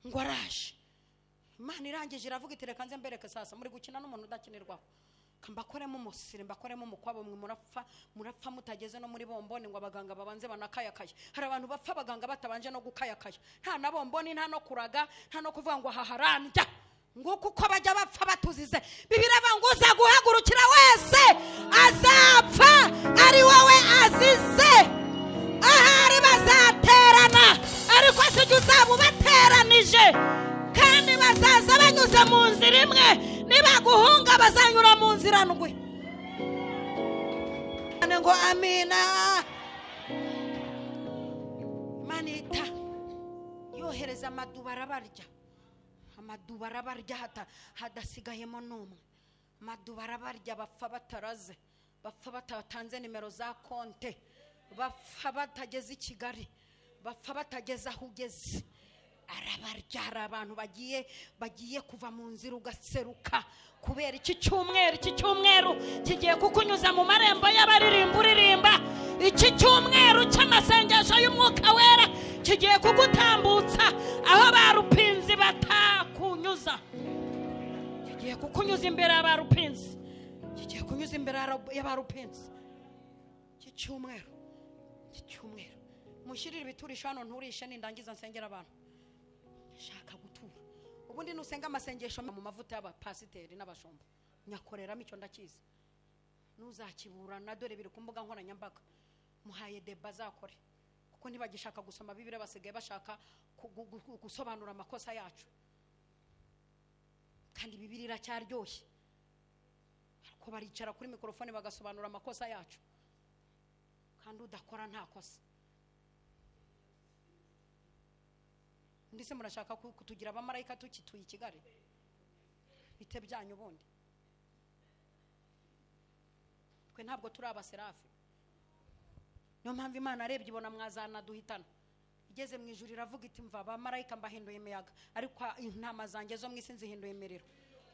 ngo araje. Imana irangije iravuga iti reka nze mbereke sasa muri gukina n'umuntu udakinirwaho, kambakoremo umusire, mbakoremo umukwabo, mwe murapfa mutageze no muri bomboni ngo abaganga babanze banakayakaye. Hari abantu bapfa abaganga batabanje no gukayakaya, nta na bomboni, nta no kuraga, nta no kuvuga ngo haharanja. Nguko uko bajya bapfa batuzize. Bibiliya ivuga ngo uza guhagurukira wese azapfa ari wowe azize. Ahari bazaterana ariko sijya uzaba ubateranije, kandi bazaza banyuze mu nzira imwe, nibaguhunga bazanyura mu nzira ndwi. Ngo amina. Manita yohereza amaduba arabarya, amaduba arabarya hadasigayemo n'umwe. Amaduba arabarya, bapfa bataraze, bapfa batatanze nimero za konte, bapfa batageze i Kigali, bapfa batageze aho ugeze. Arabarya. Hari abantu bagiye kuva mu nzira ugaseruka kubera iki cyumweru kigiye kukunyuza mu marembo y'abaririmba uririmba. Iki cyumweru cy'amasengesho y'Umwuka Wera kigiye kugutambutsa aho barupinzi batakunyuza. Kigiye kukunyuza imbere y'abarupinzi, kigiye kunyuza imbere y'abarupinzi. Iki cyumweru mushyirire ibiturisho hano, nturishe nindangiza nsengera abantu. Shaka gutura. Ubundi nusenga amasengesho mu mavuta y'abapasiteri n'abashumba, nyakoreramo icyo ndakizi. Nuzakiburana, dore biri ku mbuga nkoranyambaga. Muhaye deba zakore, kuko ntibagishaka gusoma Bibiliya, basigaye bashaka gusobanura amakosa yacu. Kandi Bibiliya iracyaryoshye, ariko baricara kuri mikrofone bagasobanura amakosa yacu, kandi udakora nta kosa. Ndise murashaka kutugira abamarayika tukituye i Kigali? Bite byanyu bundi? Twe ntabwo turi abaserafi. Niyo mpamvu Imana arebye ibona mwazana duhitana. Igeze mu ijuru iravuga iti mva abamarayika mbahinduye imiyaga, ariko intama zanjye zo mwisi nzihinduye imiriro.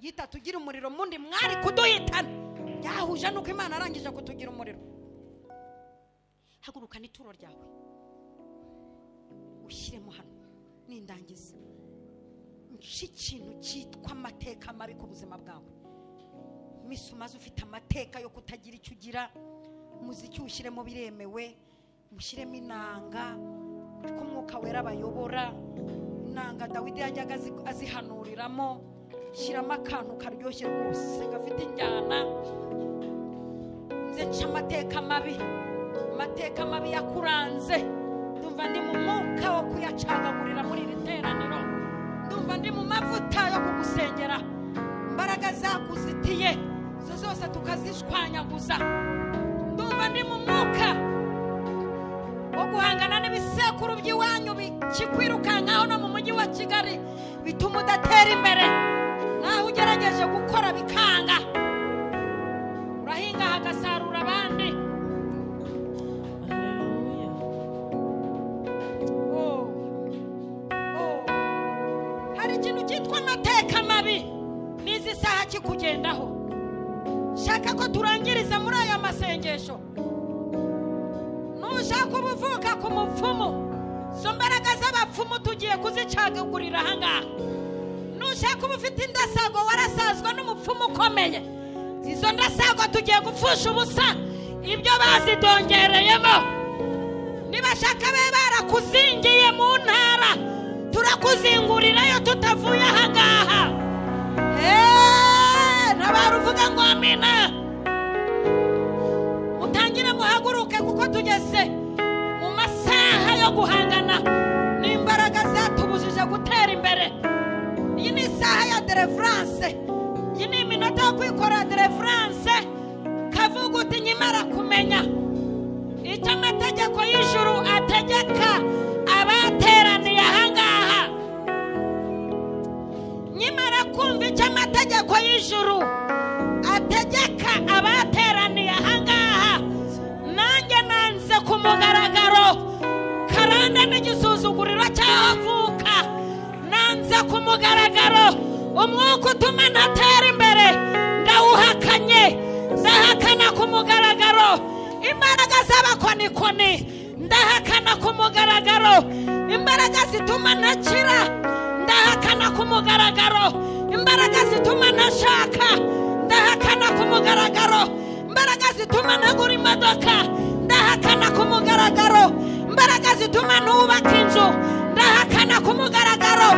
Yita tugira umuriro mundi mwari kuduhitana. Yahuje nuko Imana arangije kutugira umuriro. Haguruka n'ituro ryawe ushyiremo hano nindangiza. Ikintu cyitwa amateka mabi ku buzima bwawe. Misumaze ufite amateka yo kutagira icyo ugira, umuziki ushyiremo biremewe, mushyiremo inanga ko Umwuka Wera bayobora. Inanga Dawidi yajyaga azihanuriramo, shyiramo akantu karyoshye rwose gafite injyana. Nze nca amateka mabi yakuranze. Ndumva ndi mu mwuka wo kuyacagagurira muri iri teraniro. Ndumva ndi mu mavuta yo kugusengera. Imbaraga zakuzitiye zose tukazishwanyaguza. Ndumva ndi mu mwuka wo guhangana n'ibisekuru by'iwanyu bikikwirukankaho no mu mujyi wa Kigali bituma udatera imbere. Naho ugerageje gukora bikanga, urahinga hagasarura abandi. Hari ikintu cyitwa amateka mabi n'izi saha kikugendaho. Shaka ko turangiriza muri aya masengesho. Nushaka ubuvuka ku mupfumu, zo mbaraga z'abapfumu tugiye kuzicagagurira ahangaha. Nushaka ubufite indasago warasazwa n'umupfumu ukomeye, izo ndasago tugiye gupfusha ubusa ibyo bazidongereyemo. Nibashaka be barakuzingiye mu ntara, turakuzingurirayo tutavuye ahangaha. Nabaruvuga ngo amina. Mutangire muhaguruke kuko tugeze mu masaha yo guhangana n'imbaraga zatubujije gutera imbere. Iyi ni isaha ya deliverance, iyi ni iminota yo kwikora deliverance. Kavuga uti nyimara kumenya icyo amategeko y'ijuru ategeka abateraniye ahangaha. Nyimara kumva icyo amategeko y'ijuru ategeka abateraniye ahangaha, nanjye nanze ku mugaragaro karande n'igisuzuguriro cy'ahavuka. Nanze ku mugaragaro umwuka utuma ntatera imbere, ndawuhakanye. Ndahakana ku mugaragaro imbaraga z'abakonikoni, ndahakana ku mugaragaro imbaraga zituma ntakira, ndahakana ku mugaragaro imbaraga zituma ntashaka, ndahakana ku mugaragaro imbaraga zituma ntagura imodoka, ndahakana ku mugaragaro imbaraga zituma ntubaka inzu, ndahakana ku mugaragaro.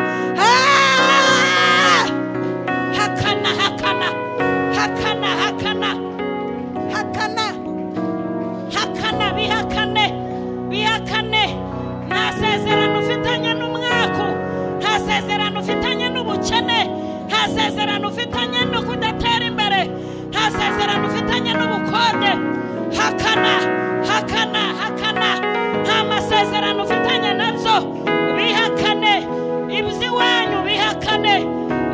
Hakana hakana hakana hakana hakana hakana, bihakane bihakane. Nta sezerano ufitanye n'umwaku, nta sezerano ufitanye n'ubukene, nta sezerano ufitanye no kudatera imbere, nta sezerano ufitanye n'ubukode. Hakana hakana hakana, nta masezerano ufitanye nazo. Bihakane iby'iwanyu, bihakane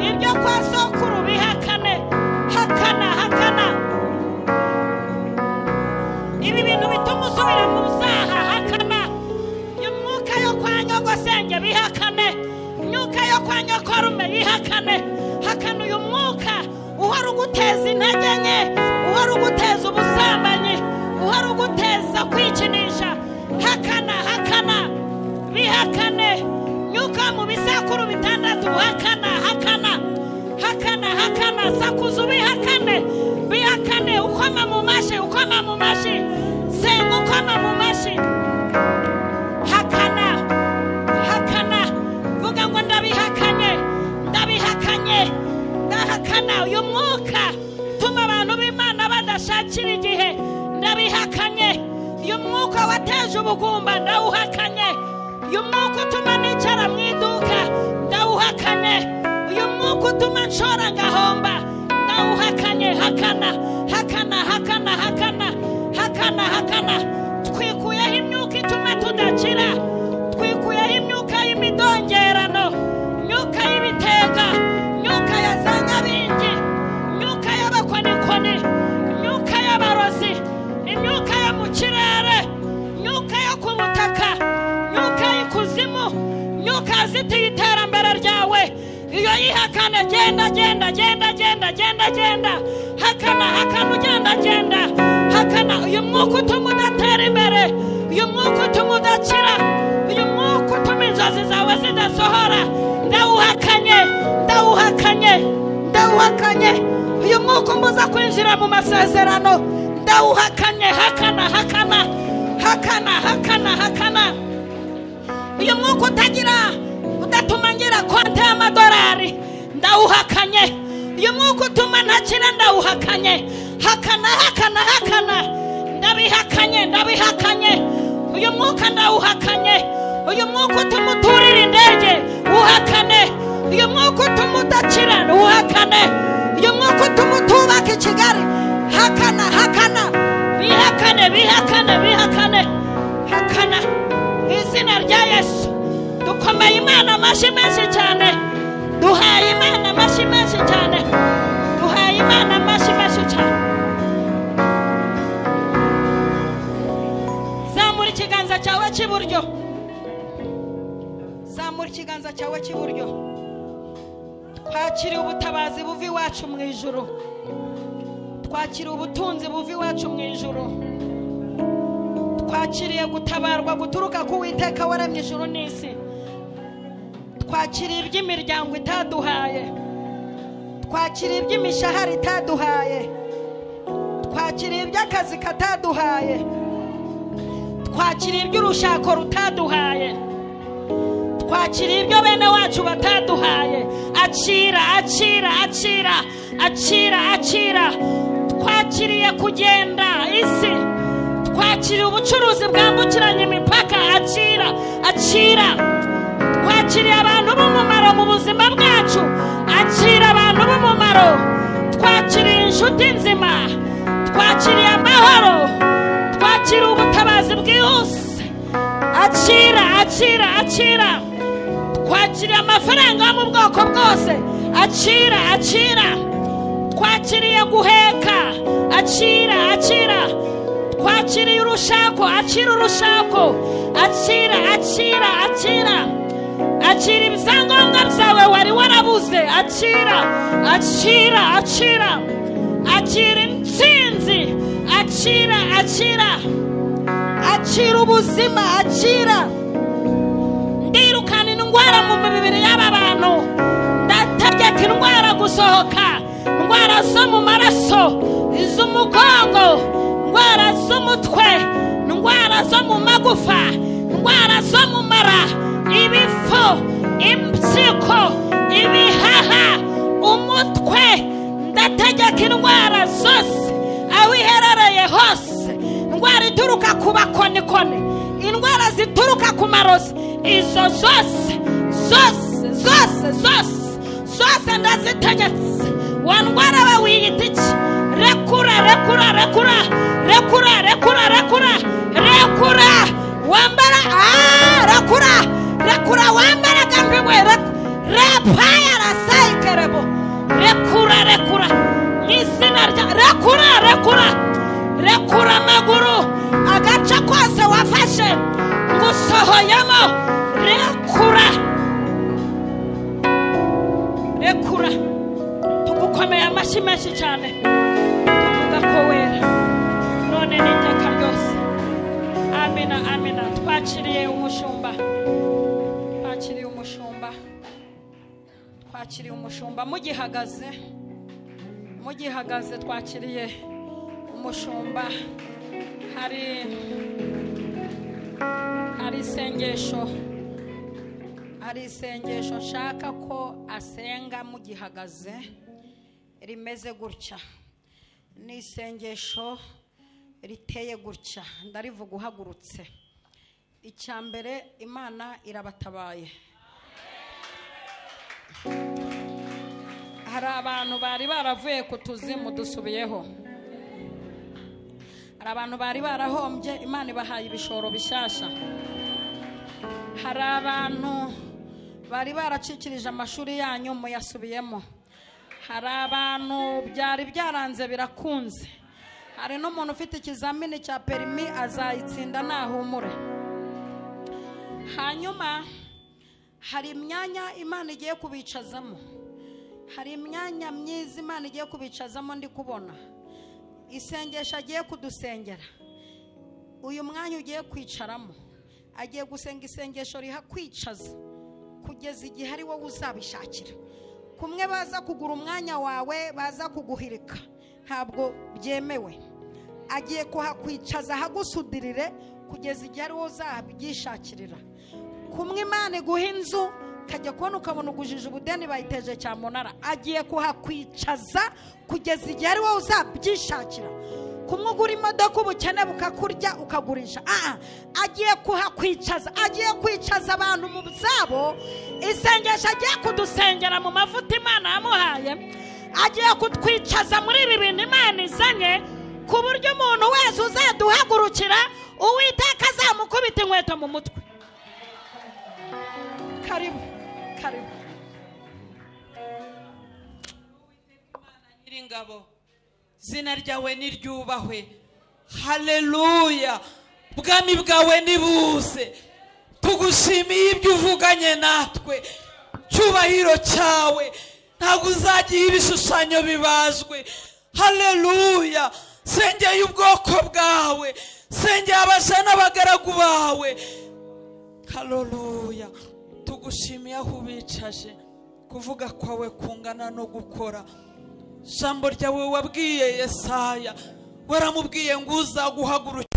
ibyo kwa sokuru, bihakane. Hakana hakana ibi bintu bituma usubira mu zaha. Hakana imyuka yo kwa nyogosenge, bihakane. Imyuka yo kwa nyokorume, bihakane. Hakana uyu mwuka uhora uguteza intege nke, uhora uguteza ubusambanyi, uhora uguteza kwikinisha. Hakana hakana, bihakane. Myuka mu bisekuru bitandatu, hakana hakana hakana hakana. Sakuza ubihakane, bihakane. Ukoma mu mashi, ukoma mu mashi, senga ukoma mu mashi. Hakana hakana, vuga ngo ndabihakanye, ndabihakanye, ndahakana uyu mwuka tuma abantu b'Imana badashakira igihe. Ndabihakanye uyu mwuka wateje ubugumba, ndawuhakanye. Uyu mwuka utuma nicara mu iduka, ndawuhakanye. Uyu mwuka utuma nshora ngahomba, ndawuhakanye. Hakana hakana hakana hakana hakana hakana. Twikuyeho imyuka ituma tudakira, twikuyeho imyuka y'imidongerano, imyuka y'ibitega, imyuka ya za nyabingi, imyuka y'abakonikoni, imyuka y'abarozi, imyuka yo mu kirere, imyuka yo ku butaka, imyuka y'ikuzimu, imyuka zitiye iterambere ryawe. Iyo yihakane, genda genda genda genda genda genda. Hakana hakana, ugenda genda. Hakana uyu mwuka utuma udatera imbere, uyu mwuka utuma udakira, uyu mwuka utuma inzozi zawe zidasohora. Ndawuhakanye ndawuhakanye ndawuhakanye. Uyu mwuka umbuza kwinjira mu masezerano, ndawuhakanye. Hakana hakana hakana hakana hakana. Uyu mwuka utagira, udatuma ngira konti y'amadolari, ndawuhakanye. Uyu mwuka utuma ntakira, ndawuhakanye. Hakana hakana hakana, ndabihakanye ndabihakanye. Uyu mwuka ndawuhakanye. Uyu mwuka utuma uturira indege, uhakane. Uyu mwuka utuma udakira, uhakane. Uyu mwuka utuma utubaka i Kigali, bihakane hakana izina rya Yesu. Dukomeye Imana amashyi menshi cyane, duhaye Imana amashyi menshi cyane, duhaye Imana amashyi menshi cyane. Zamura ikiganza cyawe cy'iburyo, zamura ikiganza cyawe cy'iburyo. Twakiriye ubutabazi buva iwacu mu ijuru, twakiriye ubutunzi buva iwacu mu ijuru, twakiriye gutabarwa guturuka ku Uwiteka waremye ijuru n'isi, twakiriye iby'imiryango itaduhaye, twakiriye iby'imishahara itaduhaye, twakiriye iby'akazi kataduhaye, twakiriye iby'urushako rutaduhaye, twakiriye ibyo bene wacu bataduhaye. Akira. Twakiriye kugenda isi, twakiriye ubucuruzi bwambukiranya imipaka. Akira. Twakiriye abantu b'umumaro mu buzima bwacu. Akira abantu b'umumaro. Twakiriye inshuti nzima, twakiriye amahoro, twakiriye ubutabazi bwihuse. Akira. Twakiriye amafaranga mu bwoko bwose. Akira. Twakiriye guheka. Akira. Twakiriye urushako. Urushako. Akira. Akira ibyangombwa byawe wari warabuze. Akira. Akira intsinzi. Akira ubuzima. Ndirukana indwara mu mibiri y'aba bantu. Ndategeka indwara gusohoka, indwara zo mu maraso, iz'umugongo, indwara z'umutwe, indwara zo mu magufa, indwara zo mu mara, ibifu, impyiko, ibihaha, umutwe. Ndategeka indwara zose aho iherereye hose, indwara ituruka ku bakonikoni, indwara zituruka ku marozi, izo zose ndazitegetse. Wa ndwara we wiyita iki? Rekura. Wambara rekura wambara gambiwe. Repaya rasaikerebo. Rekura izina rya rekura amaguru, agace kose wafashe ngusohoyemo. Rekura. Tugukomeye amashyi menshi cyane, tuvuga ko wera none n'iteka ryose. Amina. Twakiriye umushumba. Mugihagaze twakiriye umushumba. Hari isengesho nshaka ko asenga mugihagaze, rimeze gutya. Ni isengesho riteye gutya, ndarivuga uhagurutse. Icya mbere, Imana irabatabaye. Hari abantu bari baravuye ku tuzimu dusubiyeho. Hari abantu bari barahombye, Imana ibahaye ibishoro bishyashya. Hari abantu bari baracikirije amashuri yanyu muyasubiyemo. Hari abantu byari byaranze birakunze. Hari n'umuntu ufite ikizamini cya perimi azayitsinda nahumure. Hanyuma hari imyanya Imana igiye kubicazamo. Hari imyanya myiza Imana igiye kubicazamo ndi kubona. Isengesho agiye kudusengera. Uyu mwanya ugiye kwicaramo, agiye gusenga isengesho riha kwicaza kugeza igihe ari wowe uzabishakira. Kumwe baza kugura umwanya wawe, baza kuguhirika, ntabwo byemewe. Agiye kuhakwicaza hagusudirire kugeza igihe ari wowe uzabyishakirira. Kumwe Imana iguha inzu, kajya kubona ukabona ugujije ubudeni bayiteje cyamunara. Agiye kuhakwicaza kugeza igihe ari wowe uzabyishakira. Kumwe ugura imodoka ubukene bukakurya ukagurisha. Agiye kuhakwicaza. Agiye kwicaza abantu mu byabo. Isengesho agiye kudusengera mu mavuta Imana yamuhaye. Agiye kutwicaza muri ibi bintu Imana izanye. ku buryo umuntu wese uzaduhagurukira Uwiteka azamukubita inkweto mu mutwe. Karibu karibu. Nyiringabo, zina ryawe niryubahwe. Haleluya. Bwami bwawe nibuze. Tugushimiye ibyo uvuganye natwe. Cyubahiro cyawe ntabwo uzagiye ibishushanyo bibajwe. Haleluya. Sengeye ubwoko bwawe, sengeye abaja n'abagaragu bawe. Haleluya. Tugushimiye aho ubicaje, kuvuga kwawe kungana no gukora. Jambo ryawe wabwiye Yesaya, waramubwiye ngo uzaguhagurukira